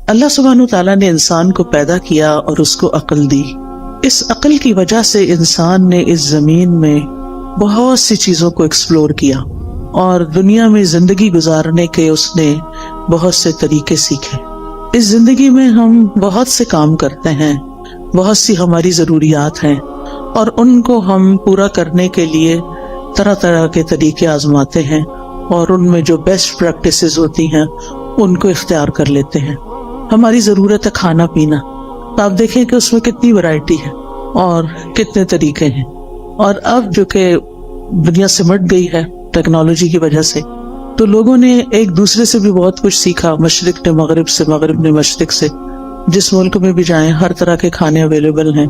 اللہ سبحانہ تعالیٰ نے انسان کو پیدا کیا اور اس کو عقل دی. اس عقل کی وجہ سے انسان نے اس زمین میں بہت سی چیزوں کو ایکسپلور کیا اور دنیا میں زندگی گزارنے کے اس نے بہت سے طریقے سیکھے. اس زندگی میں ہم بہت سے کام کرتے ہیں، بہت سی ہماری ضروریات ہیں اور ان کو ہم پورا کرنے کے لیے طرح طرح کے طریقے آزماتے ہیں اور ان میں جو بیسٹ پریکٹسز ہوتی ہیں ان کو اختیار کر لیتے ہیں. ہماری ضرورت ہے کھانا پینا، تو آپ دیکھیں کہ اس میں کتنی ورائٹی ہے اور کتنے طریقے ہیں. اور اب جو کہ دنیا سمٹ گئی ہے ٹیکنالوجی کی وجہ سے، تو لوگوں نے ایک دوسرے سے بھی بہت کچھ سیکھا، مشرق نے مغرب سے، مغرب نے مشرق سے. جس ملک میں بھی جائیں ہر طرح کے کھانے اویلیبل ہیں.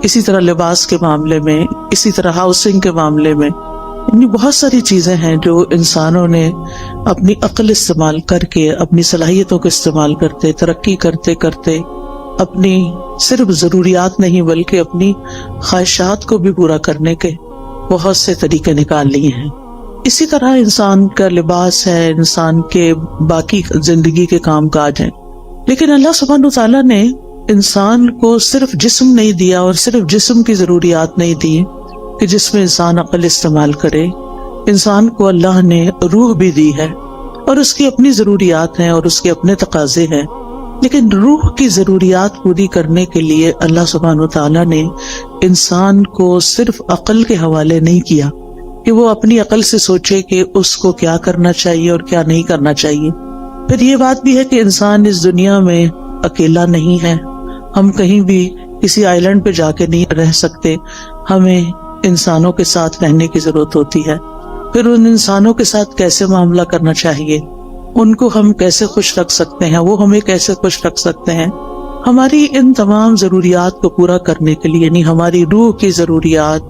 اسی طرح لباس کے معاملے میں، اسی طرح ہاؤسنگ کے معاملے میں، بہت ساری چیزیں ہیں جو انسانوں نے اپنی عقل استعمال کر کے، اپنی صلاحیتوں کو استعمال کرتے، ترقی کرتے کرتے اپنی صرف ضروریات نہیں بلکہ اپنی خواہشات کو بھی پورا کرنے کے بہت سے طریقے نکال لیے ہیں. اسی طرح انسان کا لباس ہے، انسان کے باقی زندگی کے کام کاج ہیں. لیکن اللہ سبحانہ تعالیٰ نے انسان کو صرف جسم نہیں دیا اور صرف جسم کی ضروریات نہیں دی کہ جس میں انسان عقل استعمال کرے. انسان کو اللہ نے روح بھی دی ہے اور اس کی اپنی ضروریات ہیں اور اس کے اپنے تقاضے ہیں. لیکن روح کی ضروریات پوری کرنے کے لیے اللہ سبحانہ تعالیٰ نے انسان کو صرف عقل کے حوالے نہیں کیا کہ وہ اپنی عقل سے سوچے کہ اس کو کیا کرنا چاہیے اور کیا نہیں کرنا چاہیے. پھر یہ بات بھی ہے کہ انسان اس دنیا میں اکیلا نہیں ہے. ہم کہیں بھی کسی آئی لینڈ پہ جا کے نہیں رہ سکتے، ہمیں انسانوں کے ساتھ رہنے کی ضرورت ہوتی ہے. پھر ان انسانوں کے ساتھ کیسے معاملہ کرنا چاہیے، ان کو ہم کیسے خوش رکھ سکتے ہیں، وہ ہمیں کیسے خوش رکھ سکتے ہیں. ہماری ان تمام ضروریات کو پورا کرنے کے لیے، یعنی ہماری روح کی ضروریات،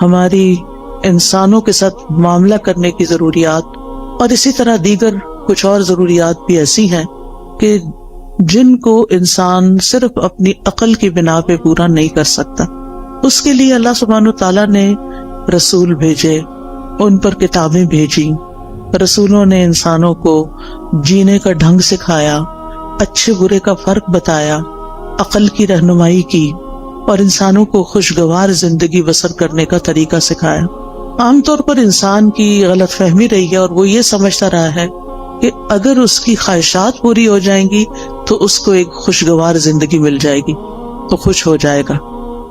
ہماری انسانوں کے ساتھ معاملہ کرنے کی ضروریات، اور اسی طرح دیگر کچھ اور ضروریات بھی ایسی ہیں کہ جن کو انسان صرف اپنی عقل کی بنا پہ پورا نہیں کر سکتا. اس کے لیے اللہ سبحانہ تعالیٰ نے رسول بھیجے، ان پر کتابیں بھیجی. رسولوں نے انسانوں کو جینے کا ڈھنگ سکھایا، اچھے برے کا فرق بتایا، عقل کی رہنمائی کی اور انسانوں کو خوشگوار زندگی بسر کرنے کا طریقہ سکھایا. عام طور پر انسان کی غلط فہمی رہی ہے اور وہ یہ سمجھتا رہا ہے کہ اگر اس کی خواہشات پوری ہو جائیں گی تو اس کو ایک خوشگوار زندگی مل جائے گی، تو خوش ہو جائے گا.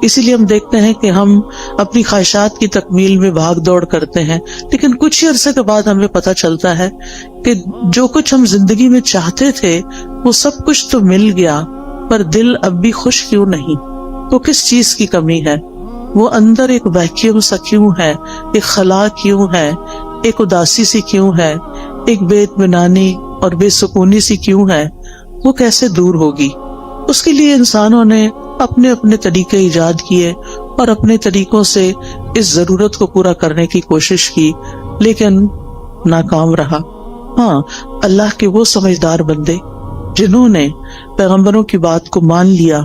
اسی لیے ہم دیکھتے ہیں کہ ہم اپنی خواہشات کی تکمیل میں بھاگ دوڑ کرتے ہیں، لیکن کچھ ہی عرصے کے بعد ہمیں پتہ چلتا ہے کہ جو کچھ ہم زندگی میں چاہتے تھے وہ سب کچھ تو مل گیا، پر دل اب بھی خوش کیوں نہیں؟ وہ کس چیز کی کمی ہے؟ وہ اندر ایک ویکیوم سا کیوں ہے، ایک خلا کیوں ہے، ایک اداسی سی کیوں ہے، ایک بے اطمینانی اور بے سکونی سی کیوں ہے؟ وہ کیسے دور ہوگی؟ اس کے لیے انسانوں نے اپنے اپنے طریقے ایجاد کیے اور اپنے طریقوں سے اس ضرورت کو پورا کرنے کی کوشش کی، لیکن ناکام رہا. ہاں، اللہ کے وہ سمجھدار بندے جنہوں نے پیغمبروں کی بات کو مان لیا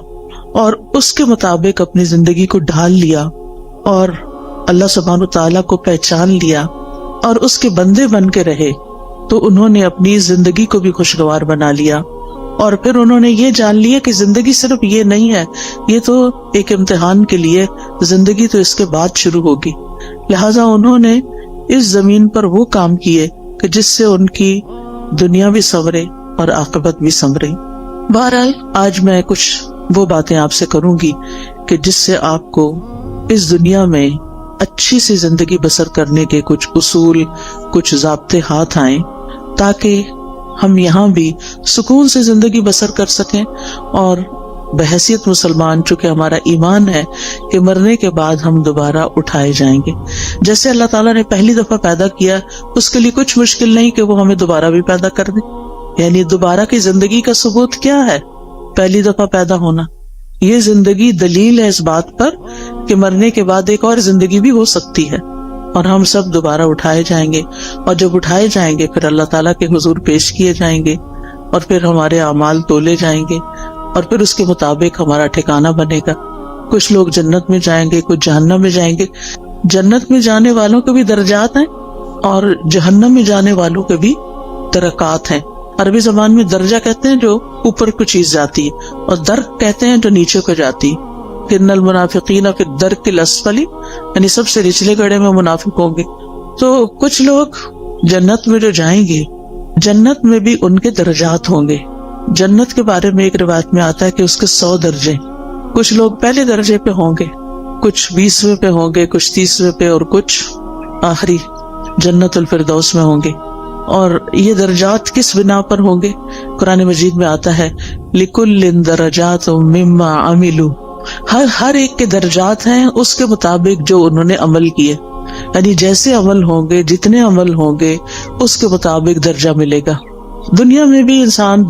اور اس کے مطابق اپنی زندگی کو ڈھال لیا اور اللہ سبحانہ تعالیٰ کو پہچان لیا اور اس کے بندے بن کے رہے، تو انہوں نے اپنی زندگی کو بھی خوشگوار بنا لیا. اور پھر انہوں نے یہ جان لیا کہ زندگی صرف یہ نہیں ہے، یہ تو ایک امتحان کے لیے، زندگی تو اس کے بعد شروع ہوگی. لہٰذا انہوں نے اس زمین پر وہ کام کیے کہ جس سے ان کی دنیا بھی سنورے اور عاقبت بھی سنورے. بہرحال آج میں کچھ وہ باتیں آپ سے کروں گی کہ جس سے آپ کو اس دنیا میں اچھی سی زندگی بسر کرنے کے کچھ اصول، کچھ ضابطے ہاتھ آئیں، تاکہ ہم یہاں بھی سکون سے زندگی بسر کر سکیں اور بحیثیت مسلمان، چونکہ ہمارا ایمان ہے کہ مرنے کے بعد ہم دوبارہ اٹھائے جائیں گے. جیسے اللہ تعالیٰ نے پہلی دفعہ پیدا کیا، اس کے لیے کچھ مشکل نہیں کہ وہ ہمیں دوبارہ بھی پیدا کر دے. یعنی دوبارہ کی زندگی کا ثبوت کیا ہے؟ پہلی دفعہ پیدا ہونا. یہ زندگی دلیل ہے اس بات پر کہ مرنے کے بعد ایک اور زندگی بھی ہو سکتی ہے اور ہم سب دوبارہ اٹھائے جائیں گے. اور جب اٹھائے جائیں گے پھر اللہ تعالیٰ کے حضور پیش کیے جائیں گے اور پھر ہمارے اعمال تولے جائیں گے اور پھر اس کے مطابق ہمارا ٹھکانہ بنے گا. کچھ لوگ جنت میں جائیں گے، کچھ جہنم میں جائیں گے. جنت میں جانے والوں کے بھی درجات ہیں اور جہنم میں جانے والوں کے بھی درکات ہیں. عربی زبان میں درجہ کہتے ہیں جو اوپر کو چیز جاتی ہے، اور درک کہتے ہیں جو نیچے کو جاتی. ان المنافقین فی الدرک الاسفل، یعنی سب سے نچلے گڑھے میں منافق ہوں گے. تو کچھ لوگ جنت میں جو جائیں گے، جنت میں بھی ان کے درجات ہوں گے. جنت کے بارے میں ایک روایت میں آتا ہے کہ اس کے 100 درجے. کچھ لوگ پہلے درجے پہ ہوں گے، کچھ 20ویں پہ ہوں گے، کچھ 30ویں پہ، اور کچھ آخری جنت الفردوس میں ہوں گے. اور یہ درجات کس بنا پر ہوں گے؟ قرآن مجید میں آتا ہے لِكُلٍّ دَرَجَاتٌ مِّمَّا عَمِلُوا، ہر ایک کے درجات ہیں اس کے مطابق جو انہوں نے عمل کیے. یعنی جیسے عمل ہوں گے، جتنے عمل ہوں گے، اس کے مطابق درجہ ملے گا. دنیا میں بھی انسان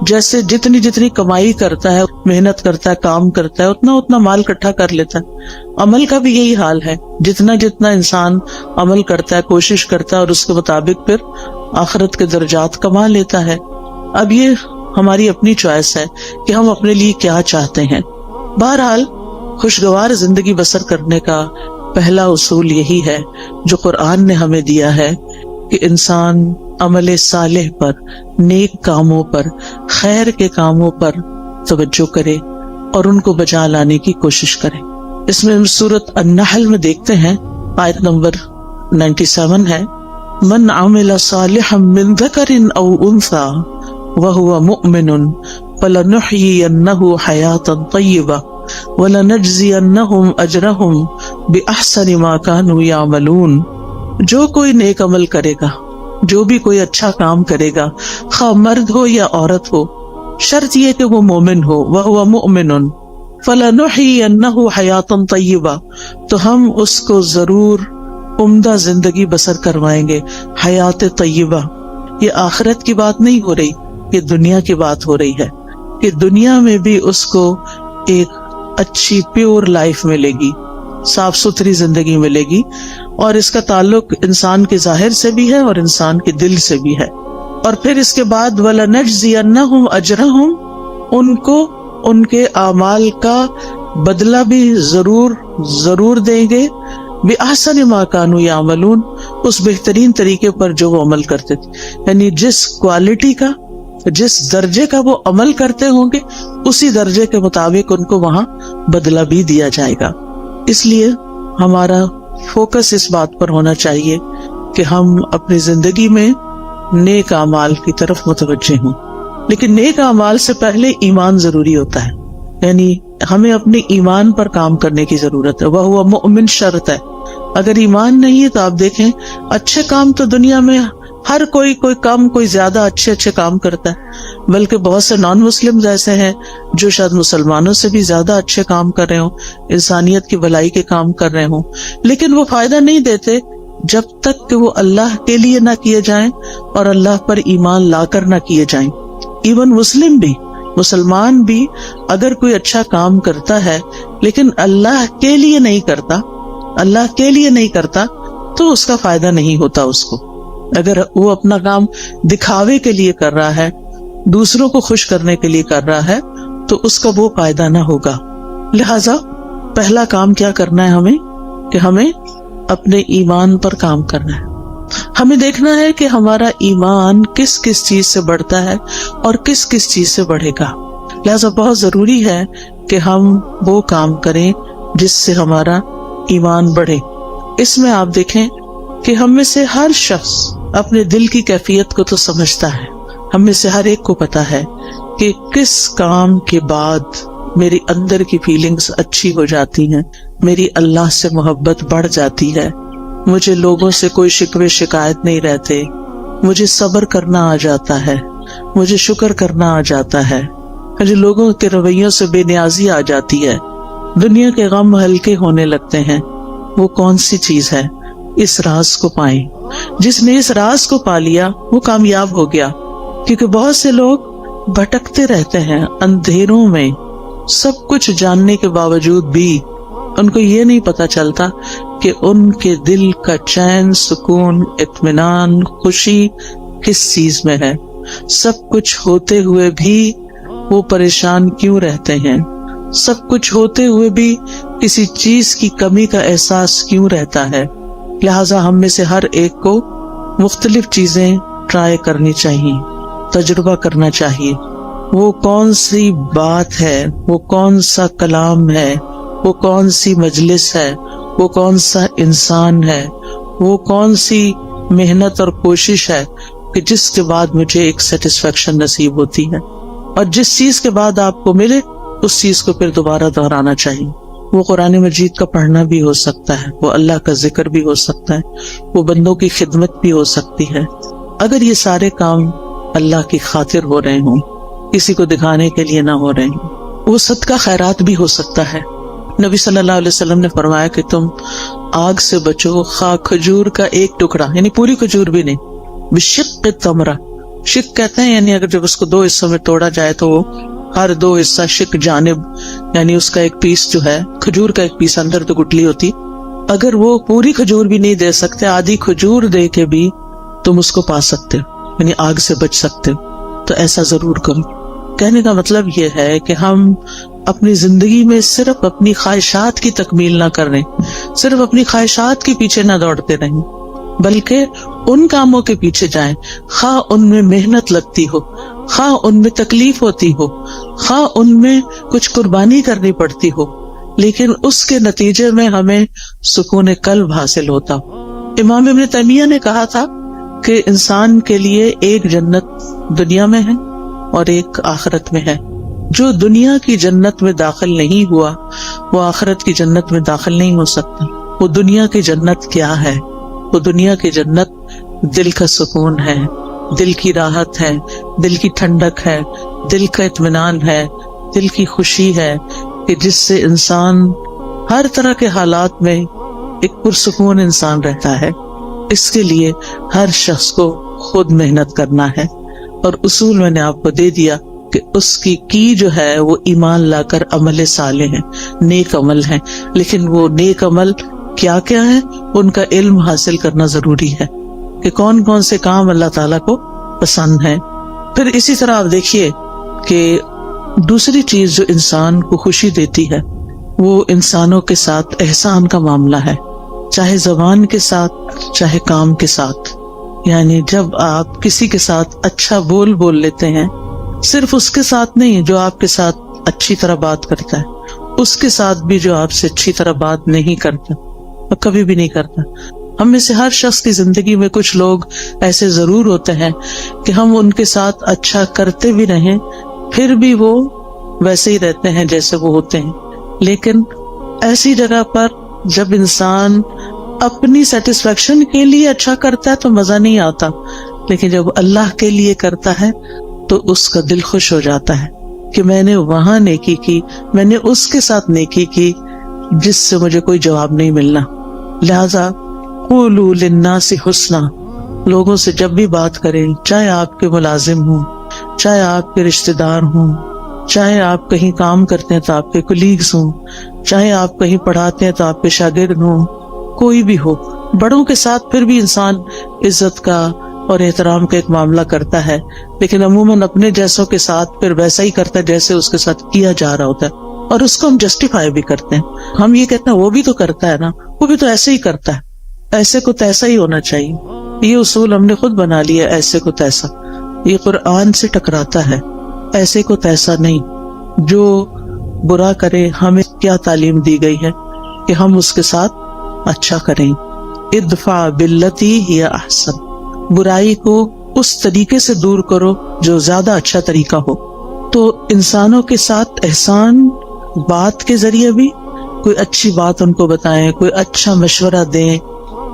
جیسے جتنی کمائی کرتا ہے، محنت کرتا ہے، کام کرتا ہے، اتنا مال اکٹھا کر لیتا ہے. عمل کا بھی یہی حال ہے، جتنا انسان عمل کرتا ہے، کوشش کرتا ہے، اور اس کے مطابق پھر آخرت کے درجات کما لیتا ہے. اب یہ ہماری اپنی چوائس ہے کہ ہم اپنے لیے کیا چاہتے ہیں. بہرحال خوشگوار زندگی بسر کرنے کا پہلا اصول یہی ہے جو قرآن نے ہمیں دیا ہے کہ انسان عمل صالح پر، نیک کاموں پر، خیر کے کاموں پر توجہ کرے اور ان کو بجا لانے کی کوشش کرے. اس میں سورۃ النحل میں دیکھتے ہیں، آیت نمبر 97 ہے، من عمل صالحا من ذکر او انثى وهو مؤمن فلنحيينه حياة طيبة وَلَنَجْزِيَنَّهُمْ أَجْرَهُمْ بِأَحْسَنِ مَا كَانُوا يَعْمَلُونَ. جو کوئی نیک عمل کرے گا، جو بھی کوئی اچھا کام کرے گا، خواہ مرد ہو یا عورت ہو، شرط یہ کہ وہ مومن ہو. وَهُوَ مُؤْمِنٌ فَلَنُحْيِيَنَّهُ حَيَاةً طَيِّبَةً، تو ہم اس کو ضرور عمدہ زندگی بسر کروائیں گے. حیات طیبہ، یہ آخرت کی بات نہیں ہو رہی، یہ دنیا کی بات ہو رہی ہے کہ دنیا میں بھی اس کو ایک اچھی پیور لائف ملے گی، صاف ستھری زندگی ملے گی. اور اس کا تعلق انسان کے ظاہر سے بھی ہے اور انسان کے دل سے بھی ہے. اور پھر اس کے بعد وَلَنَجْزِيَنَّهُمْ أَجْرَهُمْ، ان کو ان کے اعمال کا بدلہ بھی ضرور دیں گے. بِأَحْسَنِ مَا كَانُوا يَعْمَلُونَ، اس بہترین طریقے پر جو وہ عمل کرتے تھے. یعنی جس کوالٹی کا، جس درجے کا وہ عمل کرتے ہوں گے، اسی درجے کے مطابق ان کو وہاں بدلہ بھی دیا جائے گا. اس لیے ہمارا فوکس اس بات پر ہونا چاہیے کہ ہم اپنی زندگی میں نیک اعمال کی طرف متوجہ ہوں. لیکن نیک اعمال سے پہلے ایمان ضروری ہوتا ہے، یعنی ہمیں اپنے ایمان پر کام کرنے کی ضرورت ہے. وہ مؤمن شرط ہے. اگر ایمان نہیں ہے تو آپ دیکھیں اچھے کام تو دنیا میں ہر کوئی کم کوئی زیادہ اچھے کام کرتا ہے، بلکہ بہت سے نان مسلم ایسے ہیں جو شاید مسلمانوں سے بھی زیادہ اچھے کام کر رہے ہوں، انسانیت کی بھلائی کے کام کر رہے ہوں، لیکن وہ فائدہ نہیں دیتے جب تک کہ وہ اللہ کے لیے نہ کیے جائیں اور اللہ پر ایمان لا کر نہ کیے جائیں. ایون مسلمان بھی اگر کوئی اچھا کام کرتا ہے لیکن اللہ کے لیے نہیں کرتا تو اس کا فائدہ نہیں ہوتا اس کو. اگر وہ اپنا کام دکھاوے کے لیے کر رہا ہے، دوسروں کو خوش کرنے کے لیے کر رہا ہے، تو اس کا وہ فائدہ نہ ہوگا. لہذا پہلا کام کیا کرنا ہے ہمیں کہ ہمیں اپنے ایمان پر کام کرنا ہے. ہمیں دیکھنا ہے کہ ہمارا ایمان کس کس چیز سے بڑھتا ہے اور کس کس چیز سے بڑھے گا. لہذا بہت ضروری ہے کہ ہم وہ کام کریں جس سے ہمارا ایمان بڑھے. اس میں آپ دیکھیں کہ ہم میں سے ہر شخص اپنے دل کی کیفیت کو تو سمجھتا ہے. ہم میں سے ہر ایک کو پتا ہے کہ کس کام کے بعد میری اندر کی فیلنگز اچھی ہو جاتی ہیں، میری اللہ سے محبت بڑھ جاتی ہے، مجھے لوگوں سے کوئی شکوے شکایت نہیں رہتے، مجھے صبر کرنا آ جاتا ہے، مجھے شکر کرنا آ جاتا ہے، مجھے لوگوں کے رویوں سے بے نیازی آ جاتی ہے، دنیا کے غم ہلکے ہونے لگتے ہیں. وہ کون سی چیز ہے؟ اس راز کو پائیں. جس نے اس راز کو پا لیا وہ کامیاب ہو گیا. کیونکہ بہت سے لوگ بھٹکتے رہتے ہیں اندھیروں میں، سب کچھ جاننے کے باوجود بھی ان کو یہ نہیں پتا چلتا کہ ان کے دل کا چین، سکون، اطمینان، خوشی کس چیز میں ہے. سب کچھ ہوتے ہوئے بھی وہ پریشان کیوں رہتے ہیں؟ سب کچھ ہوتے ہوئے بھی کسی چیز کی کمی کا احساس کیوں رہتا ہے؟ لہٰذا ہم میں سے ہر ایک کو مختلف چیزیں ٹرائی کرنی چاہیے. تجربہ کرنا چاہیے. وہ کون سی بات ہے، وہ کون سا کلام ہے، وہ کون سی مجلس ہے، وہ کون سا انسان ہے، وہ کون سی محنت اور کوشش ہے کہ جس کے بعد مجھے ایک سیٹسفیکشن نصیب ہوتی ہے. اور جس چیز کے بعد آپ کو ملے اس چیز کو پھر دوبارہ دہرانا چاہیے. وہ قرآن مجید کا پڑھنا بھی ہو سکتا ہے، وہ اللہ کا ذکر بھی ہو سکتا ہے، وہ بندوں کی خدمت بھی ہو سکتی ہے. اگر یہ سارے کام اللہ کی خاطر ہو رہے ہوں، کسی کو دکھانے کے لیے نہ ہو رہے ہوں، وہ صدقہ خیرات بھی ہو سکتا ہے. نبی صلی اللہ علیہ وسلم نے فرمایا کہ تم آگ سے بچو خواہ کھجور کا ایک ٹکڑا، یعنی پوری کھجور بھی نہیں، بشق تمرہ. شق کہتے ہیں یعنی اگر جب اس کو 2 حصوں میں توڑا جائے تو وہ ہر 2 حصہ شق جانب، یعنی اس کا ایک پیس جو ہے کھجور کا ایک پیس اندر تو گٹلی ہوتی، اگر وہ پوری کھجور بھی نہیں دے سکتے، آدھی کھجور دے کے بھی تم اس کو پا سکتے ہو، یعنی آگ سے بچ سکتے ہو. تو ایسا ضرور کرو. کہنے کا مطلب یہ ہے کہ ہم اپنی زندگی میں صرف اپنی خواہشات کی تکمیل نہ کریں، صرف اپنی خواہشات کے پیچھے نہ دوڑتے رہیں، بلکہ ان کاموں کے پیچھے جائیں خواہ ان میں محنت لگتی ہو، خواہ ان میں تکلیف ہوتی ہو، خواہ ان میں کچھ قربانی کرنی پڑتی ہو، لیکن اس کے نتیجے میں ہمیں سکون قلب حاصل ہوتا ہو. امام ابن تیمیہ نے کہا تھا کہ انسان کے لیے ایک جنت دنیا میں ہے اور ایک آخرت میں ہے. جو دنیا کی جنت میں داخل نہیں ہوا وہ آخرت کی جنت میں داخل نہیں ہو سکتا. وہ دنیا کی جنت کیا ہے؟ وہ دنیا کی جنت دل کا سکون ہے، دل کی راحت ہے، دل کی ٹھنڈک ہے، دل کا اطمینان ہے، دل کی خوشی ہے کہ جس سے انسان ہر طرح کے حالات میں ایک پرسکون انسان رہتا ہے. اس کے لیے ہر شخص کو خود محنت کرنا ہے. اور اصول میں نے آپ کو دے دیا کہ اس کی جو ہے وہ ایمان لا کر عمل صالح ہے، نیک عمل ہے. لیکن وہ نیک عمل کیا کیا ہے، ان کا علم حاصل کرنا ضروری ہے کہ کون کون سے کام اللہ تعالیٰ کو پسند ہیں. پھر اسی طرح آپ دیکھیے کہ دوسری چیز جو انسان کو خوشی دیتی ہے وہ انسانوں کے ساتھ احسان کا معاملہ ہے، چاہے زبان کے ساتھ چاہے کام کے ساتھ. یعنی جب آپ کسی کے ساتھ اچھا بول لیتے ہیں، صرف اس کے ساتھ نہیں جو آپ کے ساتھ اچھی طرح بات کرتا ہے، اس کے ساتھ بھی جو آپ سے اچھی طرح بات نہیں کرتا اور کبھی بھی نہیں کرتا. ہم میں سے ہر شخص کی زندگی میں کچھ لوگ ایسے ضرور ہوتے ہیں کہ ہم ان کے ساتھ اچھا کرتے بھی رہیں پھر بھی وہ ویسے ہی رہتے ہیں جیسے وہ ہوتے ہیں. لیکن ایسی جگہ پر جب انسان اپنی سیٹسفیکشن کے لیے اچھا کرتا ہے تو مزہ نہیں آتا، لیکن جب اللہ کے لیے کرتا ہے تو اس کا دل خوش ہو جاتا ہے کہ میں نے وہاں نیکی کی، میں نے اس کے ساتھ نیکی کی جس سے مجھے کوئی جواب نہیں ملنا. لہذا قولوا للناس حسنا، لوگوں سے جب بھی بات کریں، چاہے آپ کے ملازم ہوں، چاہے آپ کے رشتہ دار ہوں، چاہے آپ کہیں کام کرتے ہیں تو آپ کے کولیگز ہوں، چاہے آپ کہیں پڑھاتے ہیں تو آپ کے شاگرد ہوں، کوئی بھی ہو، بڑوں کے ساتھ پھر بھی انسان عزت کا اور احترام کا ایک معاملہ کرتا ہے، لیکن عموماً اپنے جیسوں کے ساتھ پھر ویسا ہی کرتا ہے جیسے اس کے ساتھ کیا جا رہا ہوتا ہے، اور اس کو ہم جسٹیفائی بھی کرتے ہیں. ہم یہ کہتے ہیں وہ بھی تو کرتا ہے نا، وہ بھی تو ایسے ہی کرتا ہے، ایسے کو تیسا ہی ہونا چاہیے. یہ اصول ہم نے خود بنا لیا، ایسے کو تیسا. یہ قرآن سے ٹکراتا ہے. ایسے کو تیسا نہیں. جو برا کرے ہمیں کیا تعلیم دی گئی ہے کہ ہم اس کے ساتھ اچھا کریں. ادفع باللتی ہی احسن، برائی کو اس طریقے سے دور کرو جو زیادہ اچھا طریقہ ہو. تو انسانوں کے ساتھ احسان بات کے ذریعے بھی، کوئی اچھی بات ان کو بتائیں، کوئی اچھا مشورہ دیں.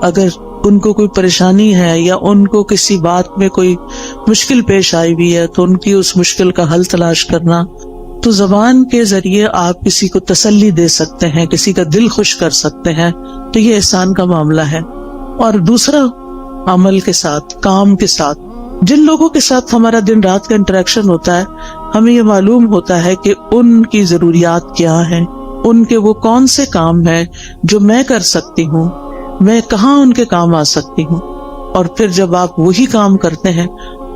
اگر ان کو کوئی پریشانی ہے یا ان کو کسی بات میں کوئی مشکل پیش آئی ہوئی ہے تو ان کی اس مشکل کا حل تلاش کرنا. تو زبان کے ذریعے آپ کسی کو تسلی دے سکتے ہیں، کسی کا دل خوش کر سکتے ہیں، تو یہ احسان کا معاملہ ہے. اور دوسرا عمل کے ساتھ، کام کے ساتھ، جن لوگوں کے ساتھ ہمارا دن رات کا انٹریکشن ہوتا ہے ہمیں یہ معلوم ہوتا ہے کہ ان کی ضروریات کیا ہیں، ان کے وہ کون سے کام ہیں جو میں کر سکتی ہوں، میں کہاں ان کے کام آ سکتی ہوں. اور پھر جب آپ وہی کام کرتے ہیں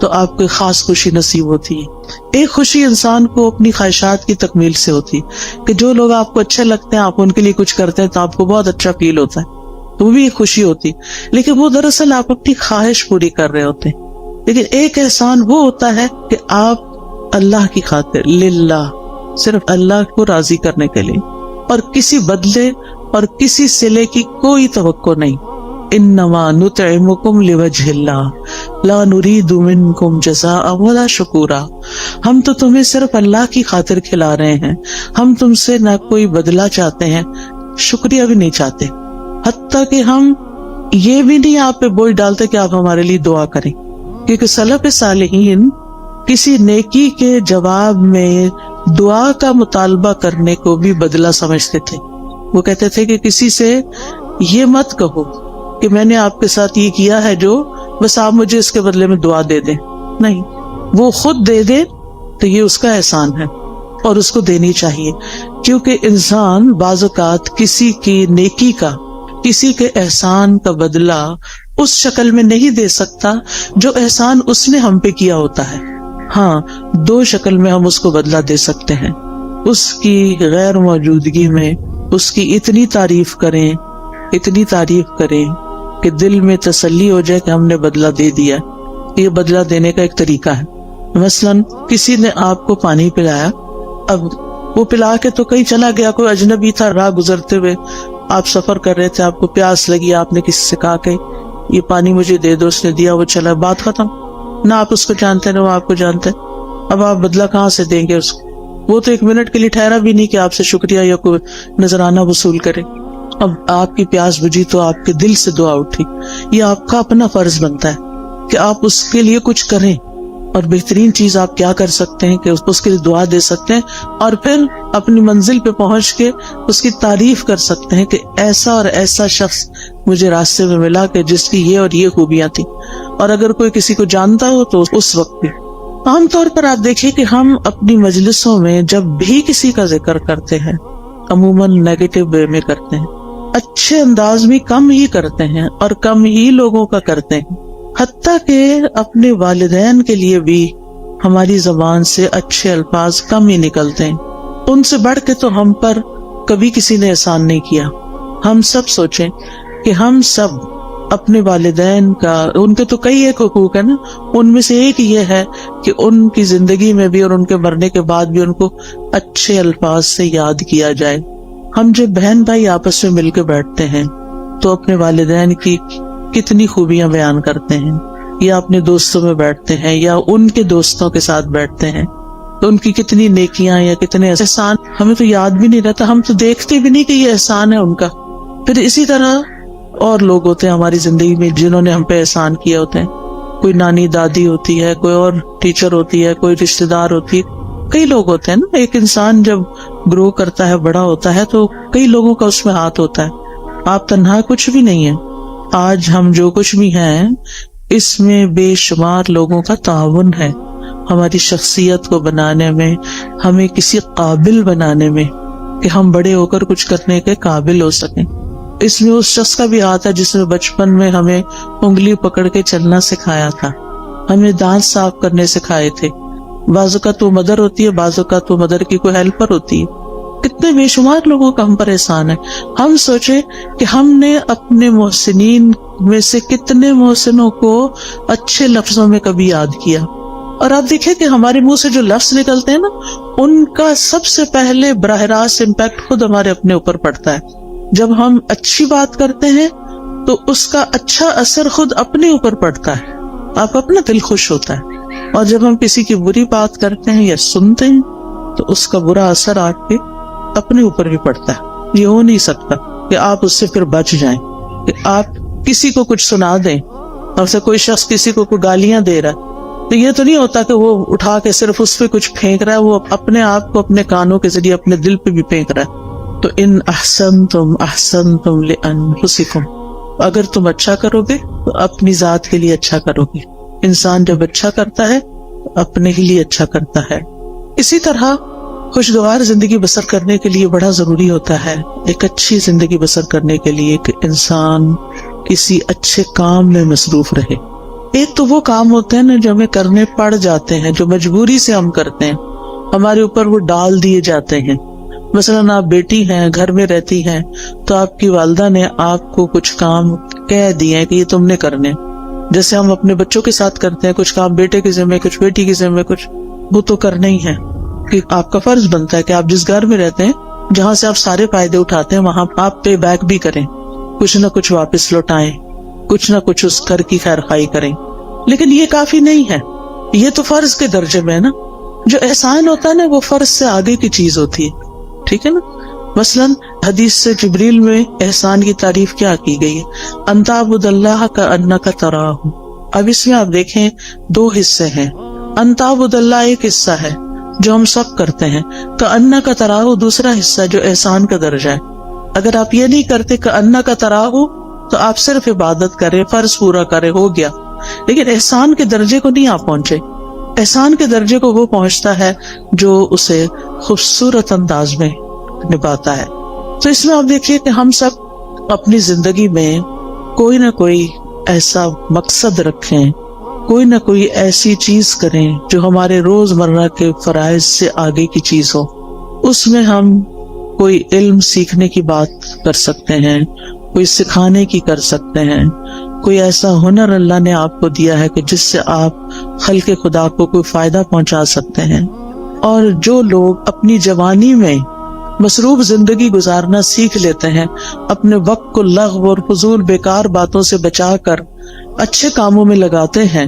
تو آپ کو خاص خوشی نصیب ہوتی ہے. ایک خوشی انسان کو اپنی خواہشات کی تکمیل سے ہوتی ہے کہ جو لوگ آپ کو اچھے لگتے ہیں آپ ان کے لیے کچھ کرتے ہیں تو آپ کو بہت اچھا فیل ہوتا ہے، تو وہ بھی ایک خوشی ہوتی. لیکن وہ دراصل آپ اپنی خواہش پوری کر رہے ہوتے ہیں. لیکن ایک احسان وہ ہوتا ہے کہ آپ اللہ کی خاطر للہ، صرف اللہ کو راضی کرنے کے لیے، اور کسی بدلے اور کسی صلے کی کوئی توقع نہیں. انما نطعمکم لوجہ اللہ لا نرید منکم جزاء ولا شکورا. ہم تو تمہیں صرف اللہ کی خاطر کھلا رہے ہیں، ہم تم سے نہ کوئی بدلہ چاہتے ہیں، شکریہ بھی نہیں چاہتے، حتیٰ کہ ہم یہ بھی نہیں آپ پہ بوجھ ڈالتے کہ آپ ہمارے لیے دعا کریں. کیونکہ سلف صالحین کسی نیکی کے جواب میں دعا کا مطالبہ کرنے کو بھی بدلہ سمجھتے تھے. وہ کہتے تھے کہ کسی سے یہ مت کہو کہ میں نے آپ کے ساتھ یہ کیا ہے جو بس آپ مجھے اس کے بدلے میں دعا دے دیں. نہیں، وہ خود دے دے تو یہ اس کا احسان ہے اور اس کو دینی چاہیے. کیونکہ انسان بعض اوقات کسی کی نیکی کا، کسی کے احسان کا بدلہ اس شکل میں نہیں دے سکتا جو احسان اس نے ہم پہ کیا ہوتا ہے. ہاں، دو شکل میں ہم اس کو بدلہ دے سکتے ہیں. اس کی غیر موجودگی میں اس کی اتنی تعریف کریں کہ دل میں تسلی ہو جائے کہ ہم نے بدلہ دے دیا. یہ بدلہ دینے کا ایک طریقہ ہے. مثلاً کسی نے آپ کو پانی پلایا، اب وہ پلا کے تو کہیں چلا گیا، کوئی اجنبی تھا، راہ گزرتے ہوئے آپ سفر کر رہے تھے، آپ کو پیاس لگی، آپ نے کسی سے کہا کہ یہ پانی مجھے دے دو، اس نے دیا، وہ چلا، بات ختم. نہ آپ اس کو جانتے نہ وہ آپ کو جانتے. اب آپ بدلہ کہاں سے دیں گے اس کو؟ وہ تو ایک منٹ کے لیے ٹھہرا بھی نہیں کہ آپ سے شکریہ یا کوئی نذرانہ وصول کرے. اب آپ کی پیاس بجھی تو آپ کے دل سے دعا اٹھی. یہ آپ کا اپنا فرض بنتا ہے کہ آپ اس کے لیے کچھ کریں، اور بہترین چیز آپ کیا کر سکتے ہیں کہ اس کے لیے دعا دے سکتے ہیں، اور پھر اپنی منزل پہ پہنچ کے اس کی تعریف کر سکتے ہیں کہ ایسا اور ایسا شخص مجھے راستے میں ملا کہ جس کی یہ اور یہ خوبیاں تھیں. اور اگر کوئی کسی کو جانتا ہو تو اس وقت بھی. عام طور پر آپ دیکھیں کہ ہم اپنی مجلسوں میں جب بھی کسی کا ذکر کرتے ہیں عموماً نیگیٹو وے میں کرتے ہیں، اچھے انداز میں کم ہی کرتے ہیں اور کم ہی لوگوں کا کرتے ہیں. حتیٰ کہ اپنے والدین کے لیے بھی ہماری زبان سے اچھے الفاظ کم ہی نکلتے ہیں. ان سے بڑھ کے تو ہم پر کبھی کسی نے احسان نہیں کیا. ہم سب سوچیں کہ ہم سب اپنے والدین کا، ان کے تو کئی ایک حقوق ہے نا، ان میں سے ایک یہ ہے کہ ان کی زندگی میں بھی اور ان کے مرنے کے بعد بھی ان کو اچھے الفاظ سے یاد کیا جائے. ہم جب بہن بھائی آپس میں مل کے بیٹھتے ہیں تو اپنے والدین کی کتنی خوبیاں بیان کرتے ہیں، یا اپنے دوستوں میں بیٹھتے ہیں یا ان کے دوستوں کے ساتھ بیٹھتے ہیں تو ان کی کتنی نیکیاں یا کتنے احسان ہمیں تو یاد بھی نہیں رہتا، ہم تو دیکھتے بھی نہیں کہ یہ احسان ہے ان کا. پھر اسی طرح اور لوگ ہوتے ہیں ہماری زندگی میں جنہوں نے ہم پہ احسان کیا ہوتے ہیں. کوئی نانی دادی ہوتی ہے، کوئی اور ٹیچر ہوتی ہے، کوئی رشتہ دار ہوتی ہے، کئی لوگ ہوتے ہیں نا. ایک انسان جب گرو کرتا ہے، بڑا ہوتا ہے، تو کئی لوگوں کا اس میں ہاتھ ہوتا ہے. آپ تنہا کچھ بھی نہیں ہیں. آج ہم جو کچھ بھی ہیں اس میں بے شمار لوگوں کا تعاون ہے ہماری شخصیت کو بنانے میں، ہمیں کسی قابل بنانے میں کہ ہم بڑے ہو کر کچھ کرنے کے قابل ہو سکیں. اس میں اس شخص کا بھی ہاتھ ہے جس نے بچپن میں ہمیں انگلی پکڑ کے چلنا سکھایا تھا، ہمیں دانت صاف کرنے سکھائے تھے. بعض اوقات وہ مدر ہوتی ہے، بعض اوقات وہ مدر کی کوئی ہیلپر ہوتی ہے. کتنے بے شمار لوگوں کا ہم پر احسان ہے. ہم سوچیں کہ ہم نے اپنے محسنین میں سے کتنے محسنوں کو اچھے لفظوں میں کبھی یاد کیا. اور آپ دیکھیں کہ ہمارے منہ سے جو لفظ نکلتے ہیں نا، ان کا سب سے پہلے براہ راست امپیکٹ خود ہمارے اپنے اوپر پڑتا ہے. جب ہم اچھی بات کرتے ہیں تو اس کا اچھا اثر خود اپنے اوپر پڑتا ہے، آپ کا اپنا دل خوش ہوتا ہے. اور جب ہم کسی کی بری بات کرتے ہیں یا سنتے ہیں تو اس کا برا اثر آپ کے اپنے اوپر بھی پڑتا ہے. یہ ہو نہیں سکتا کہ آپ اس سے پھر بچ جائیں، کہ آپ کسی کو کچھ سنا دیں. اور سے کوئی شخص کسی کو کوئی گالیاں دے رہا ہے تو یہ تو نہیں ہوتا کہ وہ اٹھا کے صرف اس پہ کچھ پھینک رہا ہے، وہ اپنے آپ کو اپنے کانوں کے ذریعے اپنے دل پہ بھی پھینک رہا ہے. تو ان احسنتم احسنتم لانفسکم، اگر تم اچھا کرو گے تو اپنی ذات کے لیے اچھا کرو گے. انسان جب اچھا کرتا ہے اپنے ہی لیے اچھا کرتا ہے. اسی طرح خوشگوار زندگی بسر کرنے کے لیے بڑا ضروری ہوتا ہے، ایک اچھی زندگی بسر کرنے کے لیے کہ انسان کسی اچھے کام میں مصروف رہے. ایک تو وہ کام ہوتے ہیں نا جو ہمیں کرنے پڑ جاتے ہیں، جو مجبوری سے ہم کرتے ہیں، ہمارے اوپر وہ ڈال دیے جاتے ہیں. مثلاً آپ بیٹی ہیں، گھر میں رہتی ہیں، تو آپ کی والدہ نے آپ کو کچھ کام کہہ دیے کہ یہ تم نے کرنے. جیسے ہم اپنے بچوں کے ساتھ کرتے ہیں، کچھ کام بیٹے کے ذمہ، کچھ بیٹی کے ذمہ، کچھ وہ تو کرنا ہی ہے کہ آپ کا فرض بنتا ہے کہ آپ جس گھر میں رہتے ہیں، جہاں سے آپ سارے فائدے اٹھاتے ہیں، وہاں آپ پے بیک بھی کریں، کچھ نہ کچھ واپس لوٹائیں، کچھ نہ کچھ اس گھر کی خیر خواہی کریں. لیکن یہ کافی نہیں ہے، یہ تو فرض کے درجے میں ہے نا. جو احسان ہوتا ہے نا وہ فرض سے آگے کی چیز ہوتی ہے، ٹھیک ہے نا. مثلاً حدیث سے جبریل میں احسان کی تعریف کیا کی گئی ہے؟ ان تعبد اللہ کأنک تراہ. اب اس میں آپ دیکھیں دو حصے ہیں. ان تعبد اللہ ایک حصہ ہے جو ہم سب کرتے ہیں، کأنک تراہ دوسرا حصہ جو احسان کا درجہ ہے. اگر آپ یہ نہیں کرتے کأنک تراہ تو آپ صرف عبادت کریں، فرض پورا کریں، ہو گیا. لیکن احسان کے درجے کو نہیں آپ پہنچے. احسان کے درجے کو وہ پہنچتا ہے جو اسے خوبصورت انداز میں نبھاتا ہے. تو اس میں آپ دیکھیے کہ ہم سب اپنی زندگی میں کوئی نہ کوئی ایسا مقصد رکھیں، کوئی نہ کوئی ایسی چیز کریں جو ہمارے روزمرہ کے فرائض سے آگے کی چیز ہو. اس میں ہم کوئی علم سیکھنے کی بات کر سکتے ہیں، کوئی سکھانے کی کر سکتے ہیں، کوئی ایسا ہنر اللہ نے آپ کو دیا ہے کہ جس سے آپ خلق خدا کو کوئی فائدہ پہنچا سکتے ہیں. اور جو لوگ اپنی جوانی میں مصروف زندگی گزارنا سیکھ لیتے ہیں، اپنے وقت کو لغو اور فضول بیکار باتوں سے بچا کر اچھے کاموں میں لگاتے ہیں،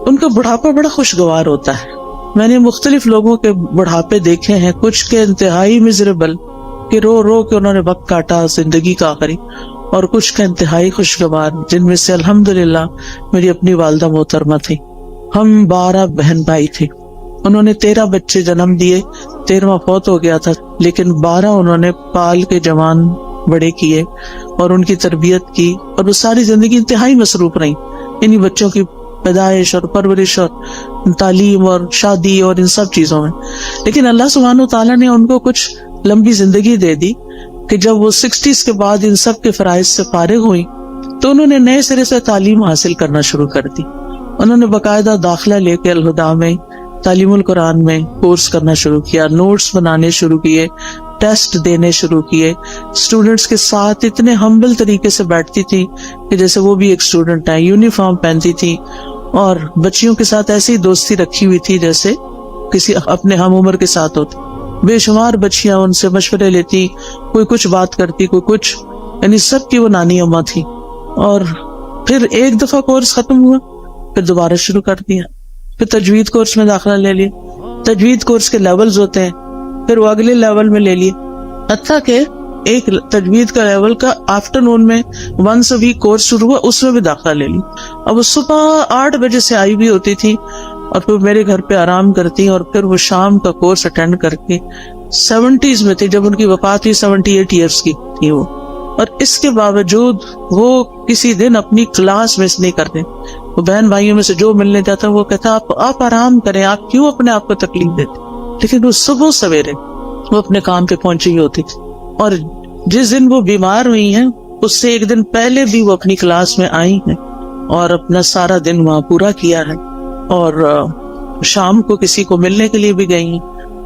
ان کا بڑھاپا بڑا خوشگوار ہوتا ہے. میں نے مختلف لوگوں کے بڑھاپے دیکھے ہیں، کچھ کے انتہائی مزریبل کہ رو رو کے انہوں نے وقت کاٹا زندگی کا آخری، اور کچھ کا انتہائی خوشگوار، جن میں سے الحمدللہ میری اپنی والدہ محترمہ تھی. ہم 12 بہن بھائی تھے، انہوں نے 13 بچے جنم دیے، 13واں فوت ہو گیا تھا، لیکن 12 انہوں نے پال کے جوان بڑے کیے اور ان کی تربیت کی، اور وہ ساری زندگی انتہائی مصروف رہی انہی بچوں کی پیدائش اور پرورش اور تعلیم اور شادی اور ان سب چیزوں میں. لیکن اللہ سبحانہ و تعالیٰ نے ان کو کچھ لمبی زندگی دے دی کہ جب وہ 60s کے بعد ان سب کے فرائض سے فارغ ہوئی تو انہوں نے نئے سرے سے تعلیم حاصل کرنا شروع کر دی. انہوں نے باقاعدہ داخلہ لے کے الہدیٰ میں تعلیم القرآن میں کورس کرنا شروع کیا، نوٹس بنانے شروع کیے، ٹیسٹ دینے شروع کیے. اسٹوڈنٹس کے ساتھ اتنے ہمبل طریقے سے بیٹھتی تھی کہ جیسے وہ بھی ایک اسٹوڈنٹ ہے، یونیفارم پہنتی تھی، اور بچیوں کے ساتھ ایسی دوستی رکھی ہوئی تھی جیسے کسی اپنے ہم عمر کے ساتھ ہوتی. بے شمار بچیاں ان سے مشورے لیتی، کوئی کچھ بات کرتی، کوئی کچھ، یعنی سب کی وہ نانی اماں تھی. اور پھر ایک دفعہ کورس ختم ہوا، پھر دوبارہ شروع کر دیا، پھر تجوید کورس میں داخلہ لے لیا. تجوید کورس کے لیولز ہوتے ہیں، پھر وہ اگلے لیول میں لے لیے، حتیٰ کہ ایک تجوید کا لیول کا آفٹرنون میں ونس اے ویک کورس شروع ہوا، اس میں بھی داخلہ لے لی. اب وہ صبح 8 بجے سے آئی بھی ہوتی تھی اور پھر میرے گھر پہ آرام کرتی، اور پھر وہ شام کا کورس اٹینڈ کر کے 70s میں تھی جب ان کی وفات ہوئی، 78 ایئرس کی تھی وہ. اور اس کے باوجود وہ کسی دن اپنی کلاس مس نہیں کرتے. وہ بہن بھائیوں میں سے جو ملنے جاتا وہ کہتا آپ آرام کریں، آپ کیوں اپنے آپ کو تکلیف دیتے. لیکن وہ صبح سویرے وہ اپنے کام پہ پہنچی ہوتی تھی. اور جس دن وہ بیمار ہوئی ہیں اس سے ایک دن پہلے بھی وہ اپنی کلاس میں آئی ہیں اور اپنا سارا دن وہاں پورا کیا ہے، اور شام کو کسی کو ملنے کے لیے بھی گئی ہیں،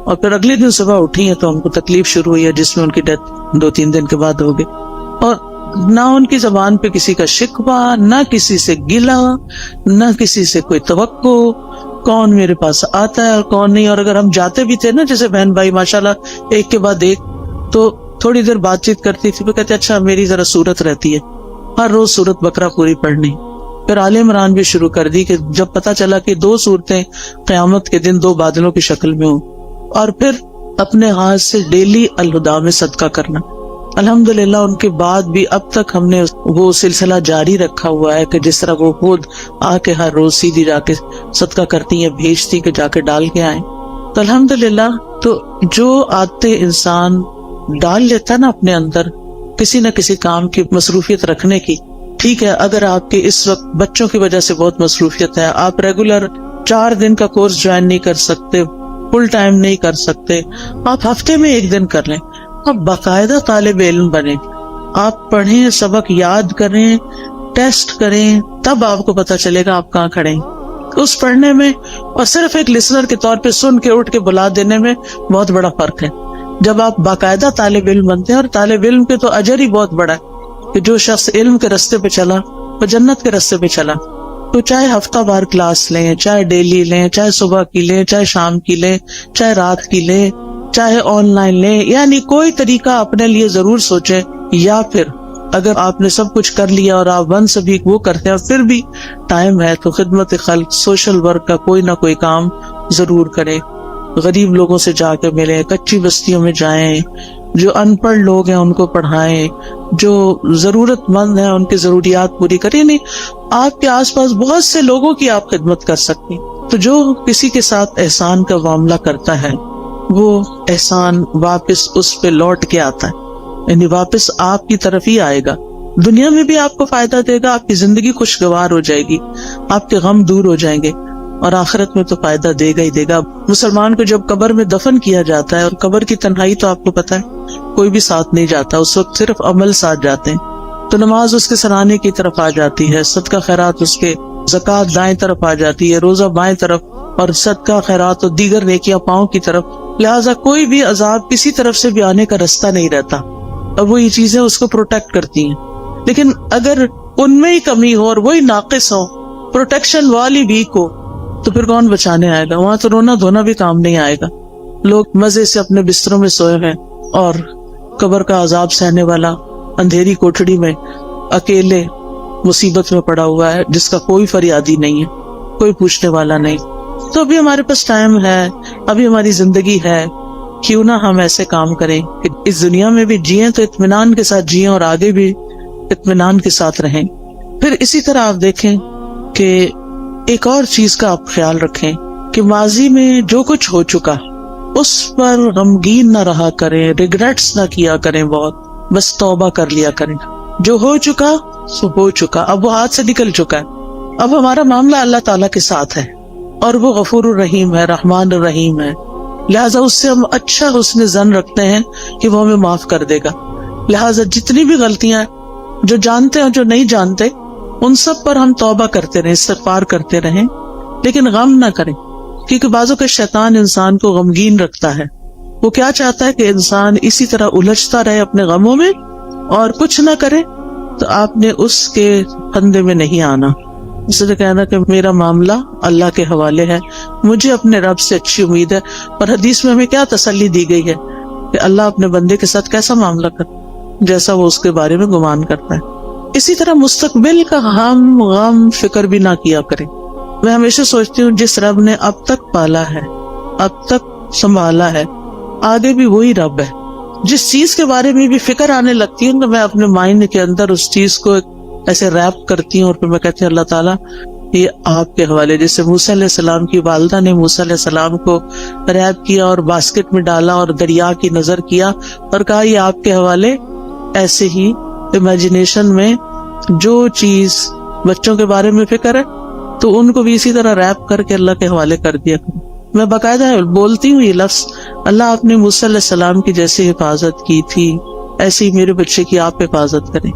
اور پھر اگلے دن صبح اٹھی ہیں تو ہم کو تکلیف شروع ہوئی ہے جس میں ان کی ڈیتھ 2-3 دن کے بعد ہو گئی. اور نہ ان کی زبان پہ کسی کا شکوہ، نہ کسی سے گلہ، نہ کسی سے کوئی توقع، کون میرے پاس آتا ہے اور کون نہیں. اور اگر ہم جاتے بھی تھے نا، جیسے بہن بھائی ماشاءاللہ ایک کے بعد ایک، تو تھوڑی دیر بات چیت کرتی تھی، پھر کہتے اچھا میری ذرا صورت رہتی ہے، ہر روز صورت بقرہ پوری پڑھنی. پھر آل عمران بھی شروع کر دی کہ جب پتا چلا کہ 2 صورتیں قیامت کے دن 2 بادلوں کی شکل میں ہوں. اور پھر اپنے ہاتھ سے ڈیلی الہدیٰ میں صدقہ کرنا. الحمدللہ ان کے بعد بھی اب تک ہم نے وہ سلسلہ جاری رکھا ہوا ہے کہ جس طرح وہ خود آ کے ہر روز سیدھی جا کے صدقہ کرتی ہیں، بھیجتی کہ جا کے ڈال کے آئیں. تو الحمدللہ تو جو عادتیں انسان ڈال لیتا نا اپنے اندر کسی نہ کسی کام کی مصروفیت رکھنے کی. ٹھیک ہے اگر آپ کے اس وقت بچوں کی وجہ سے بہت مصروفیت ہے، آپ ریگولر 4 دن کا کورس جوائن نہیں کر سکتے، فل ٹائم نہیں کر سکتے، آپ ہفتے میں 1 دن کر لیں. آپ باقاعدہ طالب علم بنیں، آپ پڑھیں، سبق یاد کریں، ٹیسٹ کریں، تب آپ کو پتا چلے گا آپ کہاں کھڑے ہیں. اس پڑھنے میں اور صرف ایک لسنر کے طور پہ سن کے اٹھ کے بلا دینے میں بہت بڑا فرق ہے. جب آپ باقاعدہ طالب علم بنتے ہیں، اور طالب علم کے تو اجر ہی بہت بڑا ہے کہ جو شخص علم کے راستے پہ چلا وہ جنت کے راستے پہ چلا. تو چاہے ہفتہ وار کلاس لیں، چاہے ڈیلی لیں، چاہے صبح کی لیں، چاہے شام کی لیں، چاہے رات کی لیں، چاہے آن لائن لیں، یعنی کوئی طریقہ اپنے لیے ضرور سوچیں. یا پھر اگر آپ نے سب کچھ کر لیا اور آپ ون سے بھی وہ کرتے ہیں اور پھر بھی ٹائم ہے تو خدمت خلق، سوشل ورک کا کوئی نہ کوئی کام ضرور کریں. غریب لوگوں سے جا کے ملیں، کچی بستیوں میں جائیں، جو ان پڑھ لوگ ہیں ان کو پڑھائیں، جو ضرورت مند ہیں ان کی ضروریات پوری کریں. نہیں، آپ کے آس پاس بہت سے لوگوں کی آپ خدمت کر سکتے ہیں. تو جو کسی کے ساتھ احسان کا معاملہ کرتا ہے وہ احسان واپس اس پہ لوٹ کے آتا ہے، یعنی واپس آپ کی طرف ہی آئے گا. دنیا میں بھی آپ کو فائدہ دے گا، آپ کی زندگی خوشگوار ہو جائے گی، آپ کے غم دور ہو جائیں گے، اور آخرت میں تو فائدہ دے گا ہی دے گا. مسلمان کو جب قبر میں دفن کیا جاتا ہے، اور قبر کی تنہائی تو آپ کو پتا ہے کوئی بھی ساتھ نہیں جاتا، اس وقت صرف عمل ساتھ جاتے ہیں. تو نماز اس کے سرانے کی طرف آ جاتی ہے، صدقہ خیرات اس کے، زکوٰۃ دائیں طرف آ جاتی ہے، روزہ بائیں طرف، اور صدقہ خیرات اور دیگر نیکیاں پاؤں کی طرف. لہٰذا کوئی بھی عذاب کسی طرف سے بھی آنے کا رستہ نہیں رہتا، اور وہ یہ چیزیں اس کو پروٹیکٹ کرتی ہیں. لیکن اگر ان میں ہی کمی ہو اور وہی ناقص ہو، پروٹیکشن والی ویک ہو، تو پھر کون بچانے آئے گا؟ وہاں تو رونا دھونا بھی کام نہیں آئے گا. لوگ مزے سے اپنے بستروں میں سوئے ہیں، اور قبر کا عذاب سہنے والا اندھیری کوٹڑی میں اکیلے مصیبت میں پڑا ہوا ہے، جس کا کوئی فریادی نہیں ہے، کوئی پوچھنے والا نہیں. تو ابھی ہمارے پاس ٹائم ہے، ابھی ہماری زندگی ہے، کیوں نہ ہم ایسے کام کریں کہ اس دنیا میں بھی جئیں تو اطمینان کے ساتھ جئیں، اور آگے بھی اطمینان کے ساتھ رہیں. پھر اسی طرح آپ دیکھیں کہ ایک اور چیز کا آپ خیال رکھیں کہ ماضی میں جو کچھ ہو چکا اس پر غمگین نہ رہا کریں، ریگریٹس نہ کیا کریں، بہت بس توبہ کر لیا کریں. جو ہو چکا سو ہو چکا، اب وہ ہاتھ سے نکل چکا ہے. اب ہمارا معاملہ اللہ تعالیٰ کے ساتھ ہے، اور وہ غفور الرحیم ہے، رحمان الرحیم ہے. لہٰذا اس سے ہم اچھا حسن ظن رکھتے ہیں کہ وہ ہمیں معاف کر دے گا. لہٰذا جتنی بھی غلطیاں جو جانتے ہیں اور جو نہیں جانتے، ان سب پر ہم توبہ کرتے رہیں، استغفار کرتے رہیں، لیکن غم نہ کریں، کیونکہ بعضوں کا شیطان انسان کو غمگین رکھتا ہے. وہ کیا چاہتا ہے کہ انسان اسی طرح الجھتا رہے اپنے غموں میں اور کچھ نہ کرے. تو آپ نے اس کے پھندے میں نہیں آنا. اس نے کہنا کہ میرا معاملہ اللہ کے حوالے ہے، مجھے اپنے رب سے اچھی امید ہے. اور حدیث میں ہمیں کیا تسلی دی گئی ہے کہ اللہ اپنے بندے کے ساتھ کیسا معاملہ کرتا ہے، جیسا وہ اس کے بارے میں گمان کرتا ہے. اسی طرح مستقبل کا ہم غم فکر بھی نہ کیا کریں. میں ہمیشہ سوچتی ہوں جس رب نے اب تک پالا ہے، اب تک سنبھالا ہے، آگے بھی وہی رب ہے. جس چیز کے بارے میں بھی فکر آنے لگتی ہے تو میں اپنے مائنڈ کے اندر اس چیز کو ایسے ریپ کرتی ہوں، اور پھر میں کہتی ہوں اللہ تعالیٰ یہ آپ کے حوالے. جیسے موسیٰ علیہ السلام کی والدہ نے موسیٰ علیہ السلام کو ریپ کیا اور باسکٹ میں ڈالا اور دریا کی نظر کیا اور کہا یہ آپ کے حوالے. ایسے ہی امیجنیشن میں جو چیز بچوں کے بارے میں فکر ہے تو ان کو بھی اسی طرح ریپ کر کے اللہ کے حوالے کر دیا کروں. میں باقاعدہ بولتی ہوں یہ لفظ، اللہ آپ نے موسیٰ علیہ السلام کی جیسی حفاظت کی تھی ایسی ہی میرے بچے کی آپ حفاظت کریں.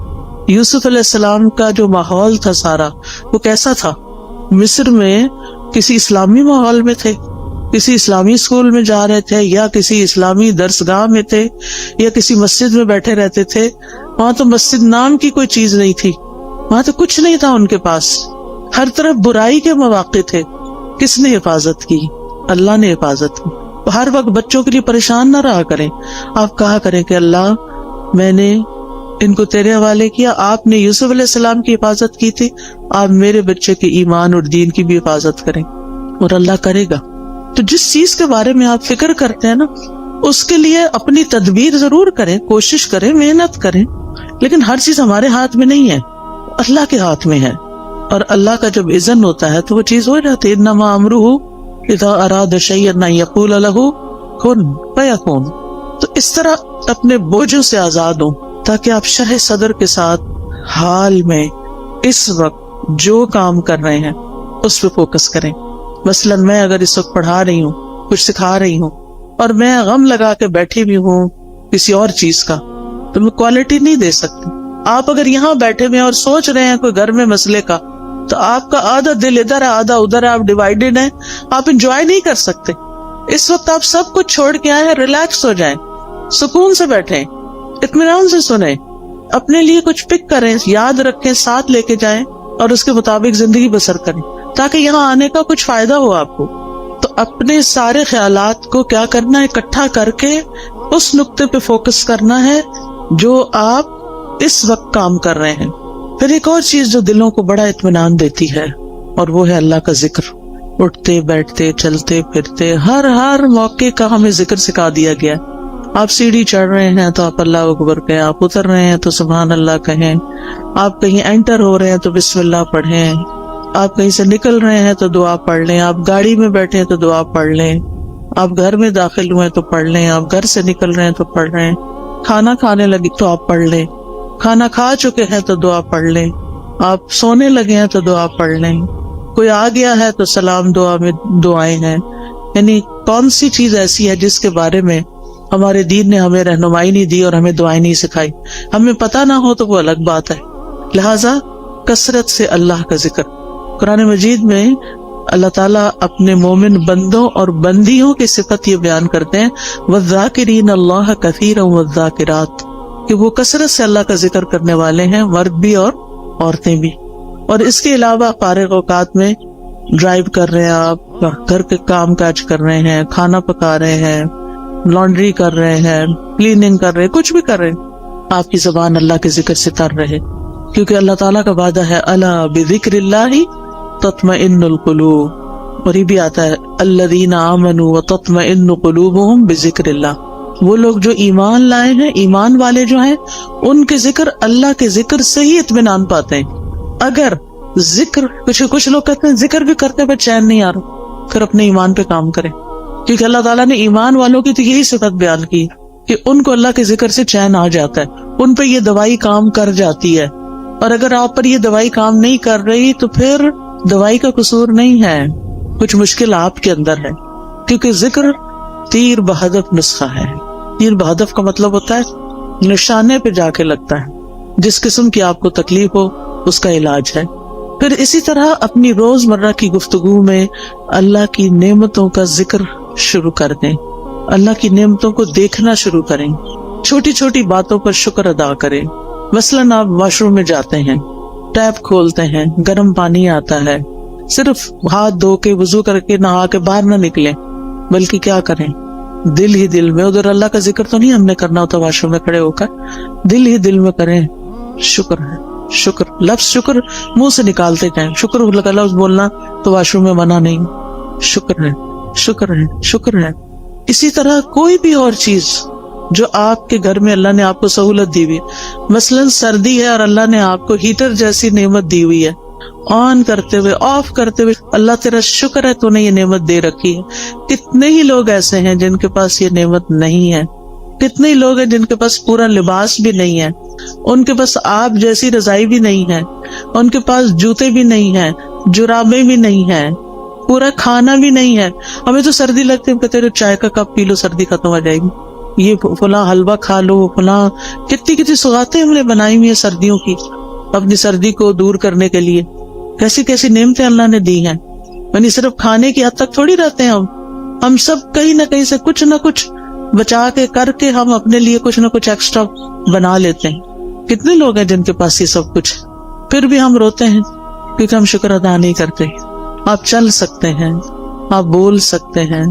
یوسف علیہ السلام کا جو ماحول تھا سارا وہ کیسا تھا؟ مصر میں کسی اسلامی ماحول میں تھے، کسی اسلامی اسکول میں جا رہے تھے، یا کسی اسلامی درسگاہ میں تھے، یا کسی مسجد میں بیٹھے رہتے تھے. وہاں تو مسجد نام کی کوئی چیز نہیں تھی، وہاں تو کچھ نہیں تھا ان کے پاس. ہر طرف برائی کے مواقع تھے. کس نے حفاظت کی؟ اللہ نے حفاظت کی. ہر وقت بچوں کے لیے پریشان نہ رہا کریں. آپ کہا کریں کہ اللہ میں نے ان کو تیرے حوالے کیا، آپ نے یوسف علیہ السلام کی حفاظت کی تھی، آپ میرے بچے کے ایمان اور دین کی بھی حفاظت کریں، اور اللہ کرے گا. تو جس چیز کے بارے میں آپ فکر کرتے ہیں نا اس کے لیے اپنی تدبیر ضرور کریں، کوشش کریں، محنت کریں، لیکن ہر چیز ہمارے ہاتھ میں نہیں ہے، اللہ کے ہاتھ میں ہے. اور اللہ کا جب اذن ہوتا ہے تو وہ چیز ہو جاتی ہے. انما امرہ اذا اراد شیئا ان یقول لہ کن فیکون. تو اس طرح اپنے بوجھوں سے آزاد ہوں تاکہ آپ شرح صدر کے ساتھ حال میں اس وقت جو کام کر رہے ہیں اس پہ فوکس کریں. مثلا میں اگر اس وقت پڑھا رہی ہوں، کچھ سکھا رہی ہوں، اور میں غم لگا کے بیٹھی بھی ہوں کسی اور چیز کا، تو میں کوالٹی نہیں دے سکتی. آپ اگر یہاں بیٹھے ہوئے اور سوچ رہے ہیں کوئی گھر میں مسئلے کا، تو آپ کا آدھا دل ادھر ہے آدھا ادھر ہے، آپ ڈیوائیڈڈ ہیں، آپ انجوائے نہیں کر سکتے. اس وقت آپ سب کچھ چھوڑ کے آئے ہیں، ریلیکس ہو جائیں، سکون سے بیٹھیں، اطمینان سے سنیں، اپنے لیے کچھ پک کریں، یاد رکھیں، ساتھ لے کے جائیں اور اس کے مطابق زندگی بسر کریں تاکہ یہاں آنے کا کچھ فائدہ ہو آپ کو. تو اپنے سارے خیالات کو کیا کرنا ہے, اکٹھا کر کے اس نقطے پہ فوکس کرنا ہے جو آپ اس وقت کام کر رہے ہیں. پھر ایک اور چیز جو دلوں کو بڑا اطمینان دیتی ہے اور وہ ہے اللہ کا ذکر. اٹھتے بیٹھتے چلتے پھرتے ہر موقع کا ہمیں ذکر سکھا دیا گیا. آپ سیڑھی چڑھ رہے ہیں تو آپ اللہ اکبر کہیں, آپ اتر رہے ہیں تو سبحان اللہ کہیں, آپ کہیں انٹر ہو رہے ہیں تو بسم اللہ پڑھیں, آپ کہیں سے نکل رہے ہیں تو دعا پڑھ لیں, آپ گاڑی میں بیٹھے ہیں تو دعا پڑھ لیں, آپ گھر میں داخل ہوئے تو پڑھ لیں, آپ گھر سے نکل رہے ہیں تو پڑھ رہے ہیں, کھانا کھانے لگے تو آپ پڑھ لیں, کھانا کھا چکے ہیں تو دعا پڑھ لیں, آپ سونے لگے ہیں تو دعا پڑھ لیں, کوئی آ گیا ہے تو سلام دعا میں دعائیں ہیں. یعنی کون سی چیز ایسی ہے جس کے بارے میں ہمارے دین نے ہمیں رہنمائی نہیں دی اور ہمیں دعائیں نہیں سکھائی. ہمیں پتہ نہ ہو تو وہ الگ بات ہے. لہٰذا کثرت سے اللہ کا ذکر. قرآن مجید میں اللہ تعالیٰ اپنے مومن بندوں اور بندیوں کی صفت یہ بیان کرتے ہیں وَالذَّاكِرِينَ اللَّهَ كَثِيرًا وَالذَّاكِرَاتِ, کہ وہ کثرت سے اللہ کا ذکر کرنے والے ہیں, مرد بھی اور عورتیں بھی. اور اس کے علاوہ فارغ اوقات میں ڈرائیو کر رہے ہیں, آپ گھر کے کام کاج کر رہے ہیں, کھانا پکا رہے ہیں, لانڈری کر رہے ہیں, کلیننگ کر رہے ہیں, کچھ بھی کر رہے ہیں, آپ کی زبان اللہ کے ذکر سے تر رہے, کیونکہ اللہ تعالیٰ کا وعدہ ہے الا بذکر اللہ تطمئن القلوب. اور یہ بھی آتا ہے الذین آمنوا وتطمئن قلوبہم بذکر اللہ. وہ لوگ جو ایمان لائے ہیں, ایمان والے جو ہیں, ان کے ذکر اللہ کے ذکر سے ہی اطمینان پاتے ہیں. اگر ذکر کچھ لوگ کہتے ہیں ذکر بھی کرتے ہوئے چین نہیں آ رہا, پھر اپنے ایمان پہ کام کریں, کیونکہ اللہ تعالیٰ نے ایمان والوں کی تو یہی صفت بیان کی کہ ان کو اللہ کے ذکر سے چین آ جاتا ہے, ان پہ یہ دوائی کام کر جاتی ہے. اور اگر آپ پر یہ دوائی کام نہیں کر رہی تو پھر دوائی کا قصور نہیں ہے, کچھ مشکل آپ کے اندر ہے, کیونکہ ذکر تیر بہدف نسخہ ہے. تیر بہدف کا مطلب ہوتا ہے نشانے پہ جا کے لگتا ہے, جس قسم کی آپ کو تکلیف ہو اس کا علاج ہے. پھر اسی طرح اپنی روزمرہ کی گفتگو میں اللہ کی نعمتوں کا ذکر شروع کر دیں, اللہ کی نعمتوں کو دیکھنا شروع کریں, چھوٹی چھوٹی باتوں پر شکر ادا کریں. مثلاً آپ واش روم میں جاتے ہیں, ٹیپ کھولتے ہیں, گرم پانی آتا ہے, صرف ہاتھ دھو کے وضو کر کے نہا کے باہر نہ نکلیں, بلکہ کیا کریں, دل ہی دل میں, ادھر اللہ کا ذکر تو نہیں ہم نے کرنا ہوتا واش روم میں کھڑے ہو کر, دل ہی دل میں کریں شکر ہے, شکر, لفظ شکر منہ سے نکالتے جائیں, شکر کا لفظ بولنا تو واش روم میں منع نہیں, شکر ہے, شکر ہے, شکر ہے. اسی طرح کوئی بھی اور چیز جو آپ کے گھر میں اللہ نے آپ کو سہولت دی ہوئی, مثلاً سردی ہے اور اللہ نے آپ کو ہیٹر جیسی نعمت دی ہوئی ہے, آن کرتے ہوئے آف کرتے ہوئے اللہ تیرا شکر ہے تو نے یہ نعمت دے رکھی ہے. کتنے ہی لوگ ایسے ہیں جن کے پاس یہ نعمت نہیں ہے, کتنے ہی لوگ ہیں جن کے پاس پورا لباس بھی نہیں ہے, ان کے پاس آپ جیسی رضائی بھی نہیں ہے, ان کے پاس جوتے بھی نہیں ہیں, جرابیں بھی نہیں ہیں, پورا کھانا بھی نہیں ہے. ہمیں تو سردی لگتی ہے, کہتے چائے کا کپ پی لو سردی ختم ہو جائے گی, یہ فلاں حلوہ کھا لو, فلاں کتنی سوغاتیں ہم نے بنائی ہوئی ہیں سردیوں کی اپنی سردی کو دور کرنے کے لیے. کیسی کیسی نعمتیں اللہ نے دی ہیں. یعنی صرف کھانے کی حد تک تھوڑی رہتے ہیں ہم سب کہیں نہ کہیں سے کچھ نہ کچھ بچا کے کر کے ہم اپنے لیے کچھ نہ کچھ ایکسٹرا بنا لیتے ہیں. کتنے لوگ ہیں جن کے پاس یہ سب کچھ, پھر بھی ہم روتے ہیں کیونکہ ہم شکر ادا نہیں کرتے. آپ چل سکتے ہیں, آپ بول سکتے ہیں,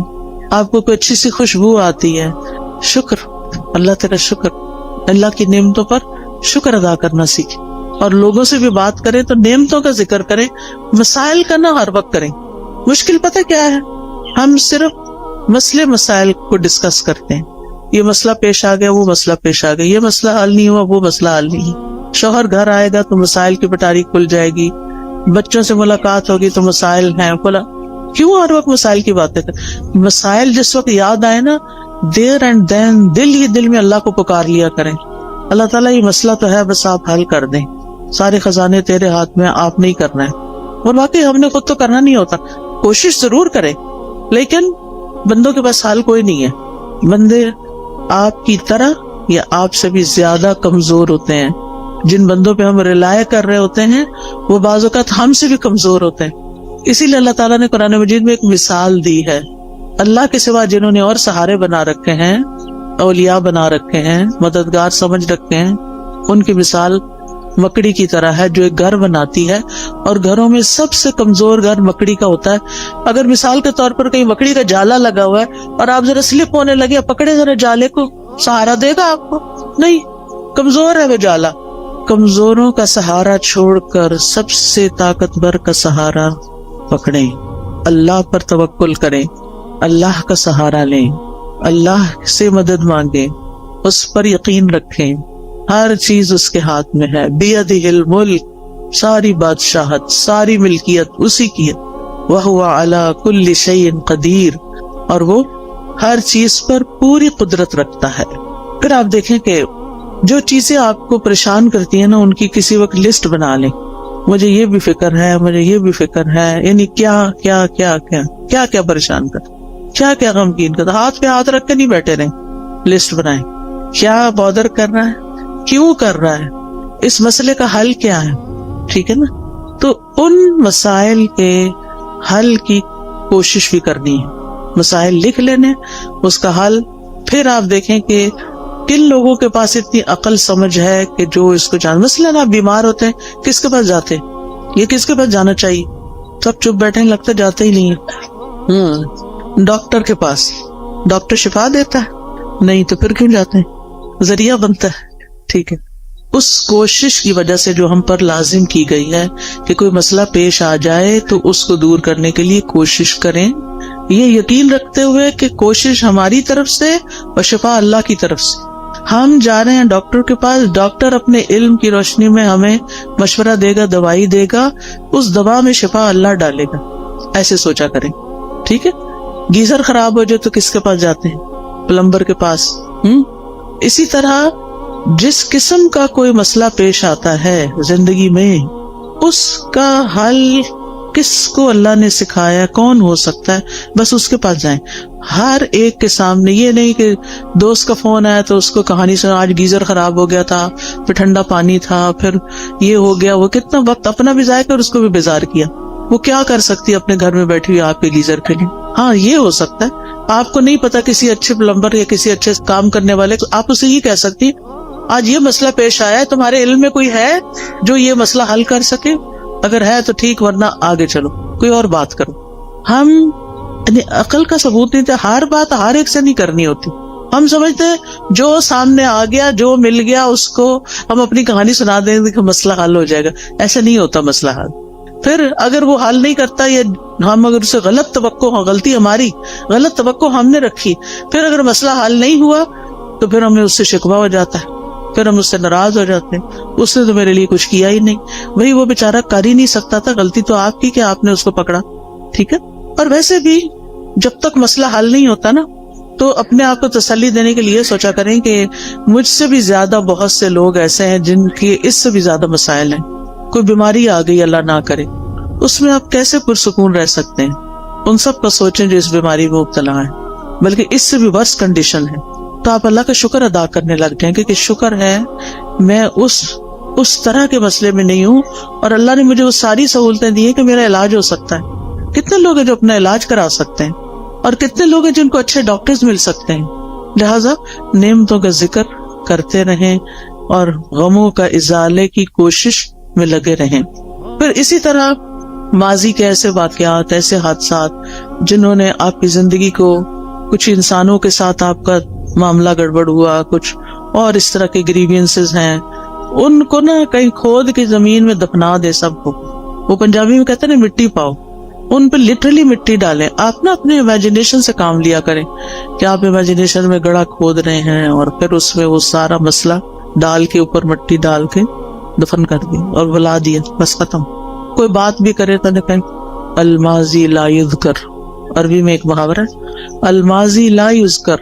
آپ کو کوئی اچھی سی خوشبو آتی ہے, شکر, اللہ تیرا شکر. اللہ کی نعمتوں پر شکر ادا کرنا سیکھیں, اور لوگوں سے بھی بات کریں تو نعمتوں کا ذکر کریں, مسائل کا نہ ہر وقت کریں. مشکل پتہ کیا ہے, ہم صرف مسائل کو ڈسکس کرتے ہیں, یہ مسئلہ پیش آ گیا, وہ مسئلہ پیش آ گیا, یہ مسئلہ حل نہیں ہوا, وہ مسئلہ حل نہیں. شوہر گھر آئے گا تو مسائل کی پٹاری کھل جائے گی, بچوں سے ملاقات ہوگی تو مسائل ہیں, کیوں ہر وقت مسائل کی باتیں کریں. مسائل جس وقت یاد آئے نا, دیر اینڈ دین دل ہی دل میں اللہ کو پکار لیا کریں, اللہ تعالیٰ یہ مسئلہ تو ہے, بس آپ حل کر دیں, سارے خزانے تیرے ہاتھ میں, آپ نہیں کرنا ہے. اور باقی ہم نے خود تو کرنا نہیں ہوتا, کوشش ضرور کریں, لیکن بندوں کے پاس حال کوئی نہیں ہے. بندے آپ کی طرح یا آپ سے بھی زیادہ کمزور ہوتے ہیں. جن بندوں پہ ہم ریلائے کر رہے ہوتے ہیں وہ بعض اوقات ہم سے بھی کمزور ہوتے ہیں. اسی لیے اللہ تعالیٰ نے قرآن مجید میں ایک مثال دی ہے. اللہ کے سوا جنہوں نے اور سہارے بنا رکھے ہیں, اولیاء بنا رکھے ہیں, مددگار سمجھ رکھے ہیں, ان کی مثال مکڑی کی طرح ہے جو ایک گھر بناتی ہے، اور گھروں میں سب سے کمزور گھر مکڑی کا ہوتا ہے. اگر مثال کے طور پر کہیں مکڑی کا جالا لگا ہوا ہے اور آپ ذرا سلپ ہونے لگے، پکڑے ذرا جالے کو، سہارا دے گا آپ کو؟ نہیں، کمزور ہے وہ جالا. کمزوروں کا سہارا چھوڑ کر سب سے طاقتور کا سہارا پکڑیں، اللہ پر توکل کریں، اللہ کا سہارا لیں، اللہ سے مدد مانگیں، اس پر یقین رکھیں. ہر چیز اس کے ہاتھ میں ہے. بیدہ الملک، ساری بادشاہت، ساری ملکیت اسی کی ہے. وہو علی کل شیء قدیر، اور وہ ہر چیز پر پوری قدرت رکھتا ہے. پھر آپ دیکھیں کہ جو چیزیں آپ کو پریشان کرتی ہیں نا، ان کی کسی وقت لسٹ بنا لیں. مجھے یہ بھی فکر ہے، مجھے یہ بھی فکر ہے، یعنی کیا کیا کیا کیا کیا کیا پریشان کر، کیا کیا غمگین کر. ہاتھ پہ ہاتھ رکھ کے نہیں بیٹھے رہیں، لسٹ بنائیں. کیا بادر کر رہا ہے، کیوں کر رہا ہے، اس مسئلے کا حل کیا ہے. ٹھیک ہے نا؟ تو ان مسائل کے حل کی کوشش بھی کرنی ہے. مسائل لکھ لینے، اس کا حل. پھر آپ دیکھیں کہ کن لوگوں کے پاس اتنی عقل سمجھ ہے کہ جو اس کو جان. مثلاً آپ بیمار ہوتے ہیں، کس کے پاس جاتے ہیں؟ یہ کس کے پاس جانا چاہیے؟ تو آپ چپ بیٹھے، لگتا جاتے ہی نہیں ہے. ڈاکٹر کے پاس. ڈاکٹر شفا دیتا ہے؟ نہیں، تو پھر کیوں جاتے ہیں؟ ذریعہ بنتا ہے. ٹھیک ہے. اس کوشش کی وجہ سے جو ہم پر لازم کی گئی ہے کہ کوئی مسئلہ پیش آ جائے تو اس کو دور کرنے کے لیے کوشش کریں، یہ یقین رکھتے ہوئے کہ کوشش ہماری طرف سے اور شفا اللہ کی طرف سے. ہم جا رہے ہیں ڈاکٹر کے پاس، ڈاکٹر اپنے علم کی روشنی میں ہمیں مشورہ دے گا، دوائی دے گا، اس دوا میں شفا اللہ ڈالے گا. ایسے سوچا کریں. ٹھیک ہے. گیزر خراب ہو جائے تو کس کے پاس جاتے ہیں؟ پلمبر کے پاس. اسی طرح جس قسم کا کوئی مسئلہ پیش آتا ہے زندگی میں، اس کا حل کس کو اللہ نے سکھایا، کون ہو سکتا ہے، بس اس کے پاس جائیں. ہر ایک کے سامنے. یہ نہیں کہ دوست کا فون آیا تو اس کو کہانی سنا، آج گیزر خراب ہو گیا تھا، پھر ٹھنڈا پانی تھا، پھر یہ ہو گیا. وہ کتنا وقت اپنا بھی ضائع کر اس کو بھی بیزار کیا. وہ کیا کر سکتی ہے اپنے گھر میں بیٹھی ہوئی آپ کے گیزر کے لیے؟ ہاں، یہ ہو سکتا ہے. آپ کو نہیں پتا کسی اچھے پلمبر یا کسی اچھے کام کرنے والے کو، آپ اسے یہ کہہ سکتی آج یہ مسئلہ پیش آیا ہے، تمہارے علم میں کوئی ہے جو یہ مسئلہ حل کر سکے؟ اگر ہے تو ٹھیک، ورنہ آگے چلو، کوئی اور بات کرو. ہم عقل کا ثبوت نہیں تھا. ہر بات ہر ایک سے نہیں کرنی ہوتی. ہم سمجھتے ہیں جو سامنے آ گیا، جو مل گیا، اس کو ہم اپنی کہانی سنا دیں گے کہ مسئلہ حل ہو جائے گا. ایسا نہیں ہوتا مسئلہ حل. پھر اگر وہ حل نہیں کرتا یا ہم اگر اسے غلط توقع، غلطی ہماری، غلط توقع ہم نے رکھی، پھر اگر مسئلہ حل نہیں ہوا تو پھر ہمیں اس سے شکوہ ہو جاتا ہے، پھر ہم اس سے ناراض ہو جاتے ہیں. اس نے تو میرے لیے کچھ کیا ہی نہیں. وہی وہ بیچارہ کر ہی نہیں سکتا تھا، غلطی تو آپ کی کہ آپ نے اس کو پکڑا. ٹھیک ہے. اور ویسے بھی جب تک مسئلہ حل نہیں ہوتا نا، تو اپنے آپ کو تسلی دینے کے لیے سوچا کریں کہ مجھ سے بھی زیادہ بہت سے لوگ ایسے ہیں جن کے اس سے بھی زیادہ مسائل ہیں. کوئی بیماری آ گئی، اللہ نہ کرے، اس میں آپ کیسے پرسکون رہ سکتے ہیں؟ ان سب کا سوچیں جو اس بیماری میں مبتلا ہیں، بلکہ اس سے بھی ورس کنڈیشن ہے. تو آپ اللہ کا شکر ادا کرنے لگ جائیں کہ شکر ہے میں اس طرح کے مسئلے میں نہیں ہوں، اور اللہ نے مجھے وہ ساری سہولتیں دی ہیں کہ میرا علاج ہو سکتا ہے. کتنے لوگ ہیں جو اپنا علاج کرا سکتے ہیں، اور کتنے لوگ ہیں جن کو اچھے ڈاکٹرز مل سکتے ہیں. لہٰذا نعمتوں کا ذکر کرتے رہیں اور غموں کا ازالے کی کوشش میں لگے رہیں. پھر اسی طرح ماضی کے ایسے واقعات، ایسے حادثات جنہوں نے آپ کی زندگی کو، کچھ انسانوں کے ساتھ آپ کا معاملہ گڑبڑ ہوا، کچھ اور اس طرح کے گریوینسز ہیں، ان کو نا کہیں کھود کے زمین میں دفنا دے سب کو. وہ پنجابی میں کہتے ہیں نا، مٹی پاؤ. ان پہ لٹرلی مٹی ڈالیں. آپ نا اپنے امیجنیشن سے کام لیا کریں کہ آپ امیجنیشن میں گڑھا کھود رہے ہیں اور پھر اس میں وہ سارا مسئلہ ڈال کے اوپر مٹی ڈال کے دفن کر دی اور بلا دیا، بس ختم. کوئی بات بھی کرے تو کہیں الماضی لا یذکر. عربی میں ایک محاورہ ہے، الماضی لا یذکر.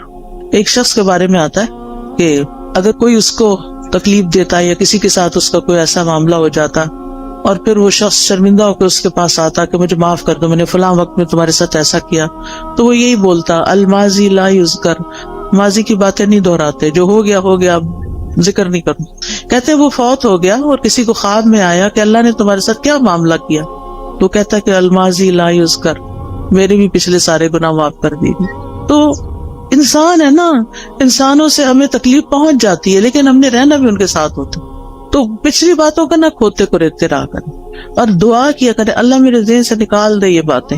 ایک شخص کے بارے میں آتا ہے کہ اگر کوئی اس کو تکلیف دیتا ہے یا کسی کے ساتھ اس کا کوئی ایسا معاملہ ہو جاتا اور پھر وہ شخص شرمندہ ہو کے اس کے پاس آتا کہ مجھے معاف کر دو، میں نے فلاں وقت میں تمہارے ساتھ ایسا کیا، تو وہ یہی بولتا الماضی لا یذکر. ماضی کی باتیں نہیں دہراتے، جو ہو گیا ہو گیا، ذکر نہیں کروں. کہتے ہیں وہ فوت ہو گیا اور کسی کو خواب میں آیا کہ اللہ نے تمہارے ساتھ کیا معاملہ کیا، تو کہتا ہے کہ الماضی لا یذکر، میرے بھی پچھلے سارے گناہ معاف کر دیے. تو انسان ہے نا، انسانوں سے ہمیں تکلیف پہنچ جاتی ہے، لیکن ہم نے رہنا بھی ان کے ساتھ ہوتا. تو پچھلی باتوں کا نہ کھوتے کو رہتے رہا کریں اور دعا کیا کریں اللہ میرے ذہن سے نکال دے یہ باتیں.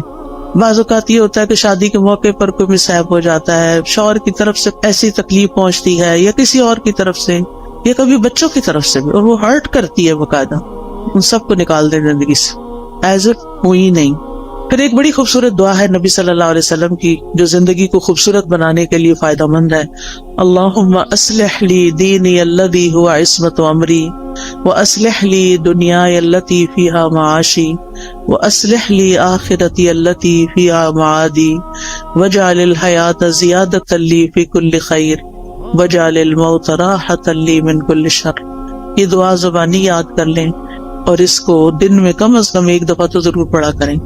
بعض اوقات یہ ہوتا ہے کہ شادی کے موقع پر کوئی مصائب ہو جاتا ہے، شوہر کی طرف سے ایسی تکلیف پہنچتی ہے یا کسی اور کی طرف سے یا کبھی بچوں کی طرف سے بھی، اور وہ ہرٹ کرتی ہے باقاعدہ. ان سب کو نکال دے زندگی سے ایز اٹ ہوئی نہیں. پھر ایک بڑی خوبصورت دعا ہے نبی صلی اللہ علیہ وسلم کی جو زندگی کو خوبصورت بنانے کے لیے فائدہ مند ہے. اللہم اصلح لی دینی الذی هو عصمت امری واصلح لی دنیای التي فیہا معاشی واصلح لی آخرتی التي فیہا معادی واجعل الحیاة زیادۃ لی فی کل خیر واجعل الموت راحۃ لی من کل شر. یہ دعا زبانی یاد کر لیں اور اس کو دن میں کم از کم ایک دفعہ تو ضرور پڑھا کریں.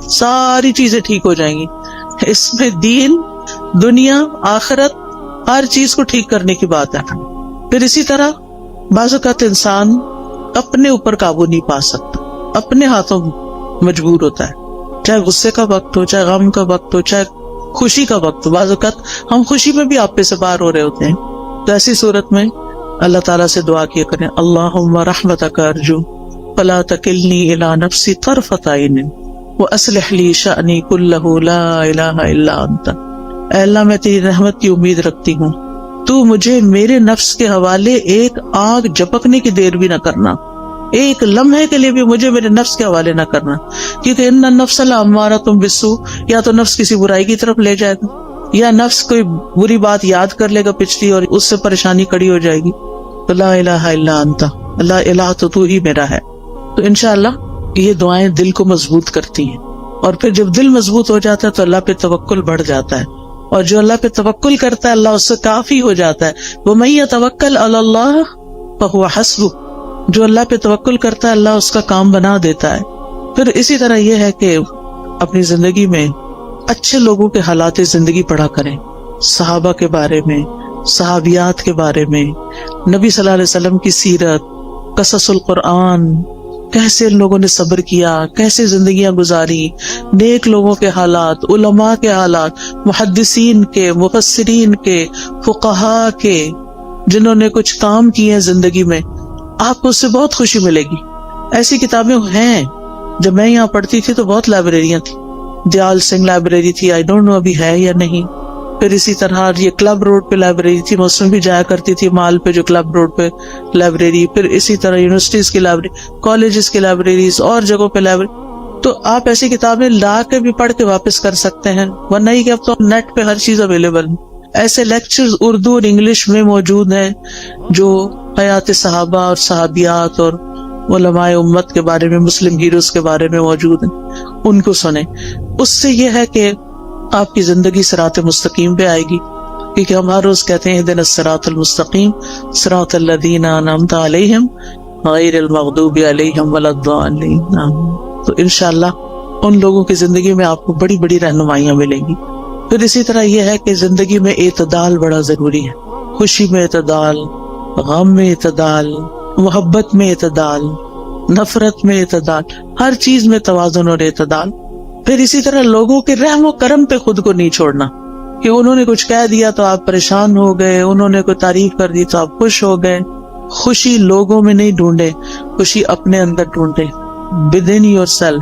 ساری چیزیں ٹھیک ہو جائیں گی. اس میں دین، دنیا، آخرت، ہر چیز کو ٹھیک کرنے کی بات ہے. پھر اسی طرح بعض اوقات انسان اپنے اوپر قابو نہیں پا سکتا، اپنے ہاتھوں مجبور ہوتا ہے، چاہے غصے کا وقت ہو، چاہے غم کا وقت ہو، چاہے خوشی کا وقت ہو. بعض اوقات ہم خوشی میں بھی آپے سے باہر ہو رہے ہوتے ہیں. تو ایسی صورت میں اللہ تعالیٰ سے دعا کیا کریں اللہم رحمتک ارجو فلا تکلنی الی نفسی طرفۃ عین وَأَصْلِحْ لِي شَأْنِي كُلَّهُ لَا إِلَٰهَ إِلَّا أَنْتَ. اے اللہ میں تیری رحمت کی امید رکھتی ہوں، تو مجھے میرے نفس کے حوالے ایک آگ جھپکنے کی دیر بھی نہ کرنا، ایک لمحے کے لیے بھی مجھے میرے نفس کے حوالے نہ کرنا، کیونکہ ان النفس لامارۃ بالسوء، یا تو نفس کسی برائی کی طرف لے جائے گا یا نفس کوئی بری بات یاد کر لے گا پچھلی اور اس سے پریشانی کھڑی ہو جائے گی. تو لا الہ الا انت، اللہ الہ تو ہی میرا ہے. تو انشاءاللہ یہ دعائیں دل کو مضبوط کرتی ہیں، اور پھر جب دل مضبوط ہو جاتا ہے تو اللہ پہ توکل بڑھ جاتا ہے، اور جو اللہ پہ توکل کرتا ہے اللہ اس سے کافی ہو جاتا ہے. وَمَن يَتَوَكَّلْ عَلَى اللَّهِ فَهُوَ حَسْبُهُ. جو اللہ پہ توکل کرتا ہے اللہ اس کا کام بنا دیتا ہے. پھر اسی طرح یہ ہے کہ اپنی زندگی میں اچھے لوگوں کے حالات زندگی پڑھا کریں، صحابہ کے بارے میں، صحابیات کے بارے میں، نبی صلی اللہ علیہ وسلم کی سیرت، قصص القرآن، کیسے ان لوگوں نے صبر کیا، کیسے زندگیاں گزاری، نیک لوگوں کے حالات، علماء کے حالات، محدثین کے، مفسرین کے، فقہاء کے، جنہوں نے کچھ کام کیے ہیں زندگی میں. آپ کو اس سے بہت خوشی ملے گی. ایسی کتابیں ہیں. جب میں یہاں پڑھتی تھی تو بہت لائبریریاں تھیں. دیال سنگھ لائبریری تھی، آئی ڈونٹ نو ابھی ہے یا نہیں. پھر اسی طرح یہ کلب روڈ پہ لائبریری تھی، میں اس میں بھی جایا کرتی تھی، مال پہ جو کلب روڈ پہ لائبریری. پھر اسی طرح یونیورسٹیز کی لائبریری، کالجز کی لائبریریز، اور جگہوں پہ لائبریری. تو آپ ایسی کتابیں لا کے بھی پڑھ کے واپس کر سکتے ہیں، ورنہ ہی کہ اب تو نیٹ پہ ہر چیز اویلیبل ہے. ایسے لیکچرز اردو اور انگلش میں موجود ہیں جو حیات صحابہ اور صحابیات اور علماء امت کے بارے میں، مسلم ہیروز کے بارے میں موجود ہیں، ان کو سنیں. اس سے یہ ہے کہ آپ کی زندگی صراط مستقیم پہ آئے گی، کیونکہ ہم ہر روز کہتے ہیں اهدنا الصراط المستقیم صراط الذین انعمت علیہم غیر المغضوب علیہم ولا الضالین. تو انشاءاللہ ان لوگوں کی زندگی میں آپ کو بڑی بڑی رہنمائیاں ملیں گی. پھر اسی طرح یہ ہے کہ زندگی میں اعتدال بڑا ضروری ہے. خوشی میں اعتدال، غم میں اعتدال، محبت میں اعتدال، نفرت میں اعتدال، ہر چیز میں توازن اور اعتدال. پھر اسی طرح لوگوں کے رحم و کرم پہ خود کو نہیں چھوڑنا کہ انہوں نے کچھ کہہ دیا تو آپ پریشان ہو گئے، انہوں نے کوئی تعریف کر دی تو آپ خوش ہو گئے. خوشی لوگوں میں نہیں ڈھونڈے، خوشی اپنے اندر ڈھونڈے. within yourself.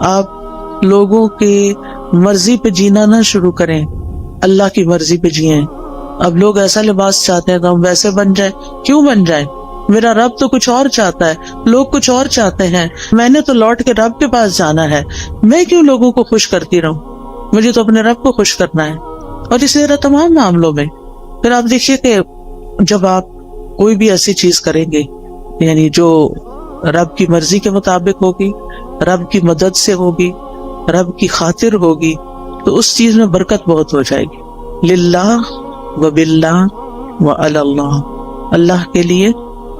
آپ لوگوں کی مرضی پہ جینا نہ شروع کریں، اللہ کی مرضی پہ جئیں. اب لوگ ایسا لباس چاہتے ہیں تو ہم ویسے بن جائیں. کیوں بن جائیں؟ میرا رب تو کچھ اور چاہتا ہے، لوگ کچھ اور چاہتے ہیں. میں نے تو لوٹ کے رب کے پاس جانا ہے، میں کیوں لوگوں کو خوش کرتی رہوں؟ مجھے تو اپنے رب کو خوش کرنا ہے. اور اسی طرح تمام معاملوں میں. پھر آپ دیکھیے کہ جب آپ کوئی بھی ایسی چیز کریں گے یعنی جو رب کی مرضی کے مطابق ہوگی، رب کی مدد سے ہوگی، رب کی خاطر ہوگی، تو اس چیز میں برکت بہت ہو جائے گی. للہ و باللہ و علی اللہ، اللہ کے لیے،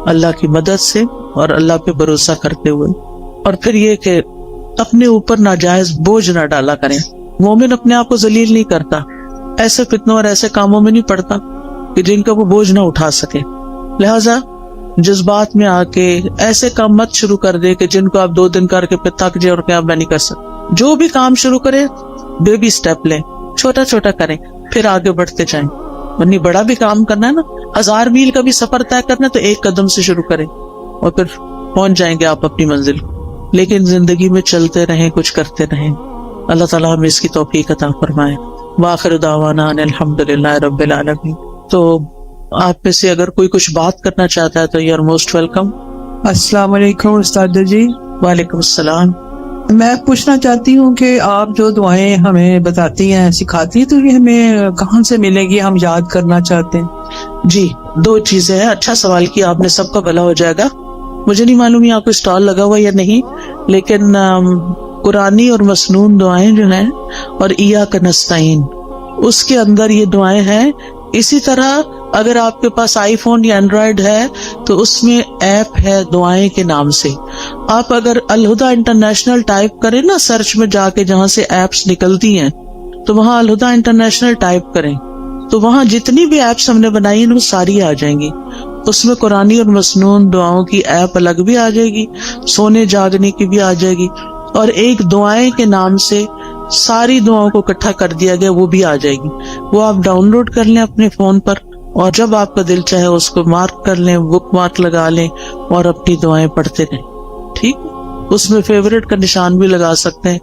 اللہ کی مدد سے اور اللہ پہ بھروسہ کرتے ہوئے. اور پھر یہ کہ اپنے اوپر ناجائز بوجھ نہ ڈالا کریں. مومن اپنے آپ کو ذلیل نہیں کرتا، ایسے فتنوں اور ایسے کاموں میں نہیں پڑتا کہ جن کا وہ بوجھ نہ اٹھا سکے. لہذا جذبات میں آ کے ایسے کام مت شروع کر دے کہ جن کو آپ 2 دن کر کے پھر تھک جائے اور کہ آپ میں نہیں کر سکتا. جو بھی کام شروع کرے بیبی سٹیپ لیں، چھوٹا چھوٹا کریں، پھر آگے بڑھتے جائیں. ورنہ بڑا بھی کام کرنا ہے نا، 1000 میل کا بھی سفر طے کرنا تو 1 قدم سے شروع کریں. اور پھر پہنچ جائیں گے آپ اپنی منزل. لیکن زندگی میں چلتے رہیں, کچھ کرتے رہیں. اللہ تعالیٰ ہمیں اس کی توفیق عطا فرمائے. وآخر دعوانا ان الحمدللہ رب العالمین. تو آپ میں سے اگر کوئی کچھ بات کرنا چاہتا ہے تو یو آر موسٹ ویلکم. السلام علیکم استاد جی. وعلیکم السلام. میں پوچھنا چاہتی ہوں کہ آپ جو دعائیں ہمیں بتاتی ہیں, سکھاتی ہیں, تو یہ ہمیں کہاں سے ملے گی؟ ہم یاد کرنا چاہتے ہیں. جی, 2 چیزیں ہیں. اچھا سوال کیا آپ نے, سب کا بھلا ہو جائے گا. مجھے نہیں معلوم یہاں کوئی اسٹال لگا ہوا یا نہیں, لیکن قرآنی اور مسنون دعائیں جو ہیں اور ایاک نستعین, اس کے اندر یہ دعائیں ہیں. اسی طرح اگر آپ کے پاس آئی فون یا اینڈرائیڈ ہے تو اس میں ایپ ہے دعائیں کے نام سے. آپ اگر الہدا انٹرنیشنل ٹائپ کریں نا سرچ میں جا کے, جہاں سے ایپس نکلتی ہیں, تو وہاں الہدا انٹرنیشنل ٹائپ کریں تو وہاں جتنی بھی ایپس ہم نے بنائی ہیں وہ ساری آ جائیں گی. اس میں قرآنی اور مسنون دعاؤں کی ایپ الگ بھی آ جائے گی, سونے جاگنے کی بھی آ جائے گی, اور ایک دعائیں کے نام سے ساری دعاؤں کو اکٹھا کر دیا گیا, وہ بھی آ جائے گی. وہ آپ ڈاؤن لوڈ کر لیں اپنے فون پر, اور جب آپ کا دل چاہے اس کو مارک کر لیں, بک مارک لگا لیں اور اپنی دعائیں پڑھتے رہیں. ٹھیک, اس میں فیوریٹ کا نشان بھی لگا سکتے ہیں.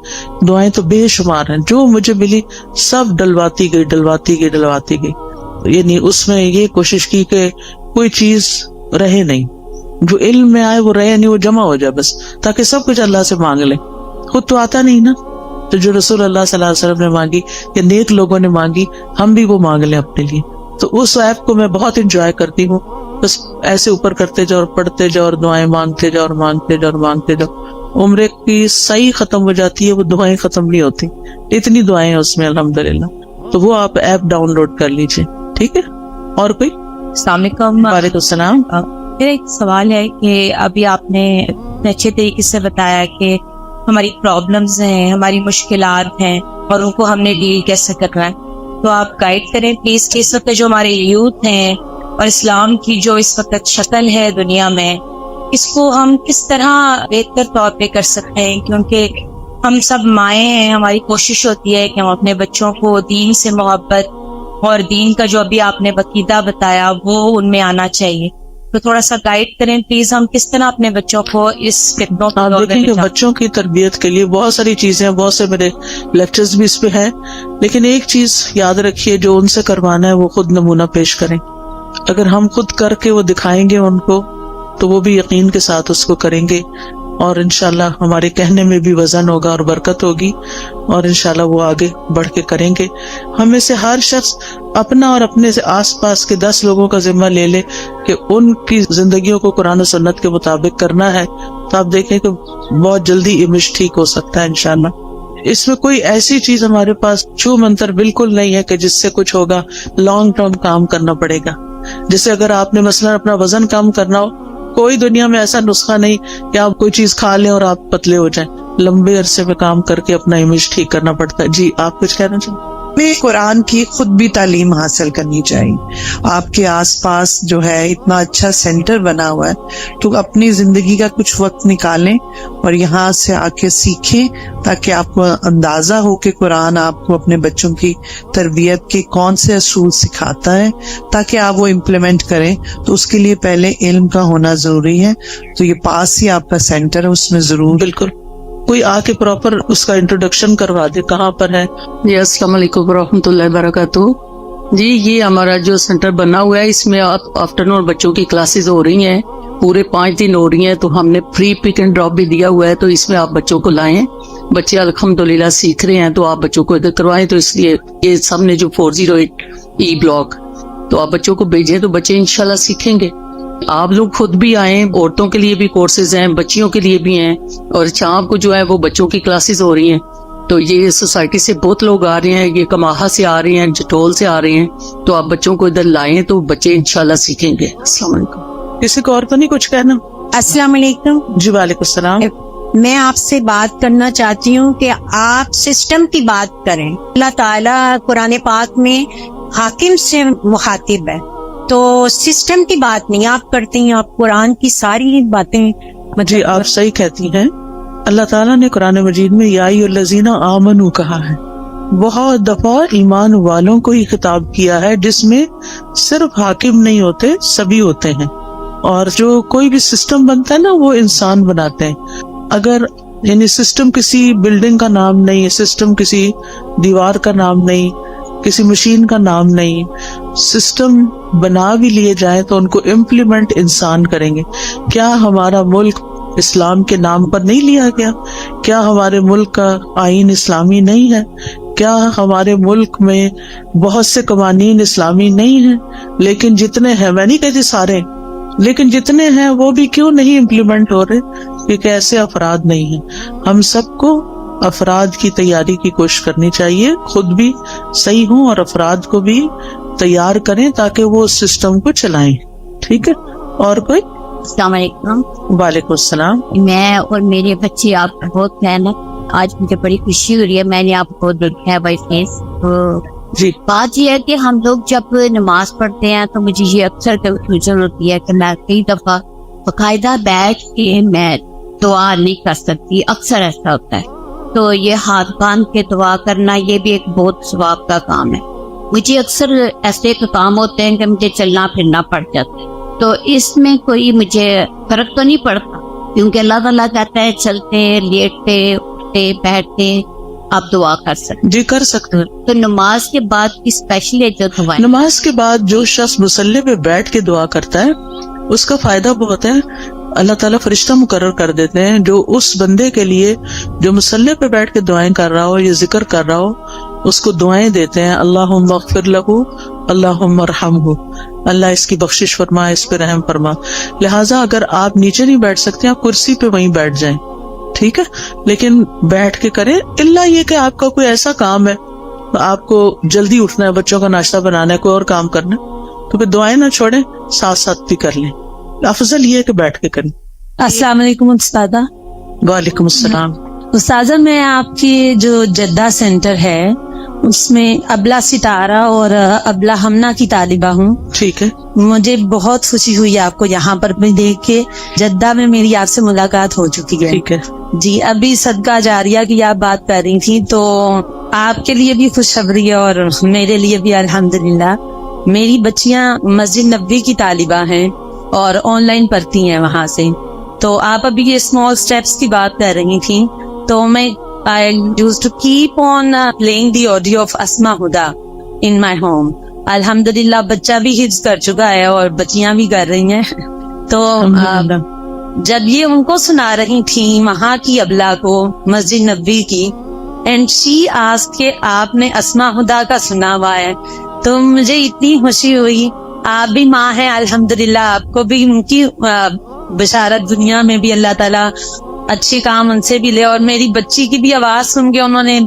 دعائیں تو بے شمار ہیں, جو مجھے ملی سب ڈلواتی گئی. یعنی اس میں یہ کوشش کی کہ کوئی چیز رہے نہیں, جو علم میں آئے وہ رہے نہیں, وہ جمع ہو جائے بس, تاکہ سب کچھ اللہ سے مانگ لیں. خود تو آتا نہیں نا, تو جو رسول اللہ صلی اللہ علیہ وسلم نے مانگی یا نیک لوگوں نے مانگی, ہم بھی وہ مانگ لیں اپنے لیے. تو اس ایپ کو میں بہت انجوائے کرتی ہوں. بس ایسے اوپر کرتے جاؤ اور پڑھتے جاؤ اور دعائیں مانگتے جاؤ. عمرے کی صحیح ختم ہو جاتی ہے, وہ دعائیں ختم نہیں ہوتی. اتنی دعائیں ہیں اس میں الحمدللہ. تو وہ آپ ایپ ڈاؤن لوڈ کر لیجیے. ٹھیک ہے, اور کوئی؟ السلام علیکم. وعلیکم السلام. میرا ایک سوال ہے کہ ابھی آپ نے اچھے طریقے سے بتایا کہ ہماری پرابلمز ہیں, ہماری مشکلات ہیں, اور ان کو ہم نے ڈیل کیسے کرنا ہے. تو آپ گائیڈ کریں پلیز کہ اس وقت جو ہمارے یوتھ ہیں اور اسلام کی جو اس وقت شکل ہے دنیا میں, اس کو ہم کس طرح بہتر طور پہ کر سکتے ہیں. کیونکہ ہم سب مائیں ہیں, ہماری کوشش ہوتی ہے کہ ہم اپنے بچوں کو دین سے محبت اور دین کا جو ابھی آپ نے عقیدہ بتایا وہ ان میں آنا چاہیے. تو تھوڑا سا گائیڈ کریں پلیز, ہم کس طرح اپنے بچوں کو اس فتنوں آپ دیکھیں کہ بچوں کی تربیت کے لیے بہت ساری چیزیں ہیں, بہت سے میرے لیکچرز بھی اس پہ ہیں. لیکن ایک چیز یاد رکھیے, جو ان سے کروانا ہے وہ خود نمونہ پیش کریں. اگر ہم خود کر کے وہ دکھائیں گے ان کو, تو وہ بھی یقین کے ساتھ اس کو کریں گے, اور انشاءاللہ ہمارے کہنے میں بھی وزن ہوگا اور برکت ہوگی, اور انشاءاللہ وہ آگے بڑھ کے کریں گے. ہم میں سے ہر شخص اپنا اور اپنے سے آس پاس کے 10 لوگوں کا ذمہ لے لے کہ ان کی زندگیوں کو قرآن و سنت کے مطابق کرنا ہے, تو آپ دیکھیں کہ بہت جلدی امیج ٹھیک ہو سکتا ہے انشاءاللہ. اس میں کوئی ایسی چیز ہمارے پاس چھو منتر بالکل نہیں ہے کہ جس سے کچھ ہوگا. لانگ ٹرم کام کرنا پڑے گا. جیسے اگر آپ نے مثلا اپنا وزن کم کرنا ہو, کوئی دنیا میں ایسا نسخہ نہیں کہ آپ کوئی چیز کھا لیں اور آپ پتلے ہو جائیں. لمبے عرصے میں کام کر کے اپنا امیج ٹھیک کرنا پڑتا ہے. جی, آپ کچھ کہنا چاہیں؟ میں قرآن کی خود بھی تعلیم حاصل کرنی چاہیے. آپ کے آس پاس جو ہے اتنا اچھا سینٹر بنا ہوا ہے, تو اپنی زندگی کا کچھ وقت نکالیں اور یہاں سے آ کے سیکھیں, تاکہ آپ کو اندازہ ہو کہ قرآن آپ کو اپنے بچوں کی تربیت کے کون سے اصول سکھاتا ہے, تاکہ آپ وہ امپلیمنٹ کریں. تو اس کے لیے پہلے علم کا ہونا ضروری ہے. تو یہ پاس ہی آپ کا سینٹر ہے, اس میں ضرور بالکل کوئی آ کے پراپر اس کا انٹروڈکشن کروا دے, کہاں پر ہے. جی السلام علیکم ورحمۃ اللہ وبرکاتہ. جی یہ ہمارا جو سینٹر بنا ہوا ہے, اس میں آفٹرنون بچوں کی کلاسز ہو رہی ہیں, پورے 5 دن ہو رہی ہیں. تو ہم نے فری پک اینڈ ڈراپ بھی دیا ہوا ہے, تو اس میں آپ بچوں کو لائیں. بچے الحمدللہ سیکھ رہے ہیں, تو آپ بچوں کو ادھر کروائیں. تو اس لیے یہ سب نے جو 408 ای بلاک, تو آپ بچوں کو بھیجیں تو بچے انشاءاللہ سیکھیں گے. آپ لوگ خود بھی آئیں, عورتوں کے لیے بھی کورسز ہیں, بچیوں کے لیے بھی ہیں, اور شام کو جو ہے وہ بچوں کی کلاسز ہو رہی ہیں. تو یہ سوسائٹی سے بہت لوگ آ رہے ہیں, یہ کماہا سے آ رہے ہیں, جٹول سے آ رہے ہیں. تو آپ بچوں کو ادھر لائیں تو بچے انشاءاللہ سیکھیں گے. السلام علیکم. کسی کو اور تو نہیں کچھ کہنا؟ السلام علیکم. جی وعلیکم السلام. میں آپ سے بات کرنا چاہتی ہوں کہ آپ سسٹم کی بات کریں. اللہ تعالیٰ قرآن پاک میں حاکم سے مخاطب ہے, تو سسٹم کی بات نہیں آپ کرتی ہیں, آپ قرآن کی ساری باتیں. جی آپ صحیح کہتی ہیں. اللہ تعالیٰ نے قرآن مجید میں یا ایھا الذین آمنوا کہا ہے. بہت دفعہ ایمان والوں کو ہی خطاب کیا ہے, جس میں صرف حاکم نہیں ہوتے, سبھی ہوتے ہیں. اور جو کوئی بھی سسٹم بنتا ہے نا وہ انسان بناتے ہیں. اگر یعنی سسٹم کسی بلڈنگ کا نام نہیں ہے, سسٹم کسی دیوار کا نام نہیں, کسی مشین کا نام نہیں. سسٹم بنا بھی لیے جائیں تو ان کو امپلیمنٹ انسان کریں گے. کیا ہمارا ملک اسلام کے نام پر نہیں لیا گیا؟ کیا ہمارے ملک کا آئین اسلامی نہیں ہے؟ کیا ہمارے ملک میں بہت سے قوانین اسلامی نہیں ہیں؟ لیکن جتنے ہیں, میں نہیں کہتی سارے, لیکن جتنے ہیں وہ بھی کیوں نہیں امپلیمنٹ ہو رہے؟ کیونکہ ایسے افراد نہیں ہیں. ہم سب کو افراد کی تیاری کی کوشش کرنی چاہیے, خود بھی صحیح ہوں اور افراد کو بھی تیار کریں تاکہ وہ سسٹم کو چلائیں. ٹھیک ہے, اور کوئی؟ السلام علیکم. وعلیکم السلام. میں اور میرے بچے آپ کا بہت فین ہے. آج مجھے بڑی خوشی ہو رہی ہے, میں نے آپ کو دیکھا ہے بائی فیس. جی, بات یہ ہے کہ ہم لوگ جب نماز پڑھتے ہیں تو مجھے یہ اکثر کنفیوژن ہوتی ہے کہ میں کئی دفعہ باقاعدہ بیٹھ کے میں دعا نہیں کر سکتی, اکثر ایسا ہوتا ہے. تو یہ ہاتھ باندھ کے دعا کرنا یہ بھی ایک بہت ثواب کا کام ہے. مجھے اکثر ایسے کام ہوتے ہیں کہ مجھے چلنا پھرنا پڑ جاتا ہے, تو اس میں کوئی مجھے فرق تو نہیں پڑتا کیونکہ اللہ تعالیٰ کہتا ہے چلتے لیٹتے اٹھتے بیٹھتے آپ دعا کر سکتے. جی کر سکتے ہیں. تو نماز کے بعد کی اسپیشلی جو دعائیں, نماز کے بعد جو شخص مصلی پہ بیٹھ کے دعا کرتا ہے اس کا فائدہ بہت ہے. اللہ تعالیٰ فرشتہ مقرر کر دیتے ہیں جو اس بندے کے لیے جو مصلی پہ بیٹھ کے دعائیں کر رہا ہو یا ذکر کر رہا ہو اس کو دعائیں دیتے ہیں. اللہم اغفر لہ, اللہم ارحمہ, اللہ اس کی بخشش فرما, اس پہ رحم فرما. لہٰذا اگر آپ نیچے نہیں بیٹھ سکتے آپ کرسی پہ وہیں بیٹھ جائیں, ٹھیک ہے, لیکن بیٹھ کے کریں. الا یہ کہ آپ کا کوئی ایسا کام ہے, آپ کو جلدی اٹھنا ہے, بچوں کا ناشتہ بنانا ہے, کوئی اور کام کرنا ہے, تو پھر دعائیں نہ چھوڑیں, ساتھ ساتھ بھی کر لیں. افضل یہ ہے کہ بیٹھ کے کریں. السلام علیکم استاذہ. وعلیکم السلام. استاذہ میں آپ کی جو جدہ سینٹر ہے اس میں ابلا ستارہ اور ابلا ہمنا کی طالبہ ہوں. ٹھیک ہے, مجھے بہت خوشی ہوئی آپ کو یہاں پر بھی دیکھ کے. جدہ میں میری آپ سے ملاقات ہو چکی ہے. ٹھیک ہے. جی, ابھی صدقہ جاریہ کی آپ بات کر رہی تھی تو آپ کے لیے بھی خوشخبری ہے اور میرے لیے بھی الحمدللہ. میری بچیاں مسجد نبوی کی طالبہ ہیں اور آن لائن پڑھتی ہیں وہاں سے. تو آپ ابھی یہ اسمال اسٹیپس کی بات کر رہی تھی تو میں I used to keep on playing the audio of Asma Huda in my home. الحمدللہ بچہ بھی حفظ کر چکا ہے اور بچیاں بھی کر رہی ہیں. تو جب یہ ان کو سنا رہی تھی وہاں کی ابلا کو مسجد نبوی کی, اینڈ شی آسکڈ کہ آپ نے اسما ہدا کا سنا ہوا ہے, تو مجھے اتنی خوشی ہوئی. آپ بھی ماں ہیں الحمدللہ, آپ کو بھی ان کی بشارت دنیا میں بھی اللہ تعالیٰ اچھے کام ان سے بھی لے. اور میری بچی کی بھی آواز سن کے انہوں نے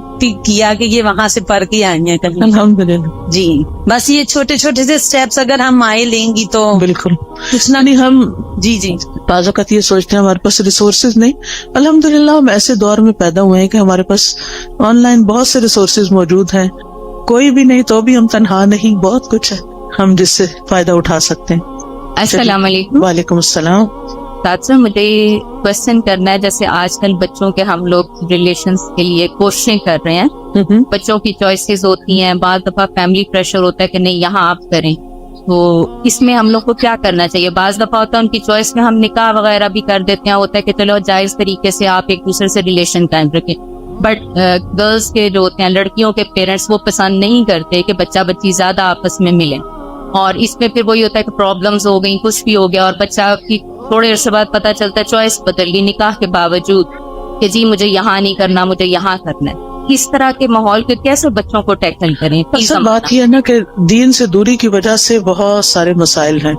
کیا کہ یہ وہاں سے پڑھ کے آئی ہیں کبھی. الحمدللہ. جی, بس یہ چھوٹے چھوٹے سے اسٹیپس اگر ہم آئے لیں گی تو بالکل کچھ نہ نہیں. ہم جی بعض اوقات یہ سوچتے ہیں ہمارے پاس ریسورسز نہیں. الحمدللہ ہم ایسے دور میں پیدا ہوئے ہیں کہ ہمارے پاس آن لائن بہت سے ریسورسز موجود ہیں. کوئی بھی نہیں تو بھی ہم تنہا نہیں, بہت کچھ ہے ہم جس سے فائدہ اٹھا سکتے ہیں. السلام علیکم. وعلیکم السلام. ساتھ مجھے کوشچن کرنا ہے, جیسے آج کل بچوں کے ہم لوگ ریلیشنز کے لیے کوششیں کر رہے ہیں. بچوں کی چوائسیز ہوتی ہیں, بعض دفعہ فیملی پریشر ہوتا ہے کہ نہیں یہاں آپ کریں, تو اس میں ہم لوگ کو کیا کرنا چاہیے؟ بعض دفعہ ہوتا ہے ان کی چوائس میں ہم نکاح وغیرہ بھی کر دیتے ہیں, ہوتا ہے کہ چلو جائز طریقے سے آپ ایک دوسرے سے ریلیشن قائم رکھیں, بٹ گرلس کے جو ہوتے ہیں لڑکیوں کے پیرنٹس وہ پسند نہیں کرتے کہ بچہ بچی زیادہ آپس میں ملیں, اور اس میں پھر وہی ہوتا ہے کہ پرابلمز ہو گئی, کچھ بھی ہو گیا, اور بچہ کی تھوڑے عرصے بعد پتہ چلتا ہے چوائس بدل گئی نکاح کے باوجود کہ جی مجھے یہاں نہیں کرنا, مجھے یہاں کرنا ہے. اس طرح کے ماحول کے کیسے بچوں کو ٹیکل کریں؟ اصل بات یہ ہے نا کہ دین سے دوری کی وجہ سے بہت سارے مسائل ہیں.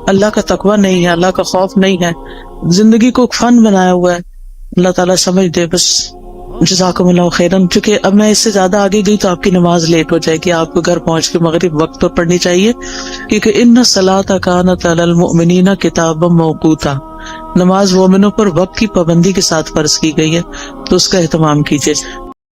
اللہ کا تقوی نہیں ہے, اللہ کا خوف نہیں ہے, زندگی کو فن بنایا ہوا ہے. اللہ تعالیٰ سمجھ دے بس. جزاکم اللہ خیرن. چونکہ اب میں اس سے زیادہ آگے گئی تو آپ کی نماز لیٹ ہو جائے گی, آپ کو گھر پہنچ کے مغرب وقت پر پڑھنی چاہیے, کیونکہ ان الصلاۃ کانت علی المؤمنین کتابا موقوتا, نماز مومنوں پر وقت کی پابندی کے ساتھ فرض کی گئی ہے, تو اس کا اہتمام کیجیے.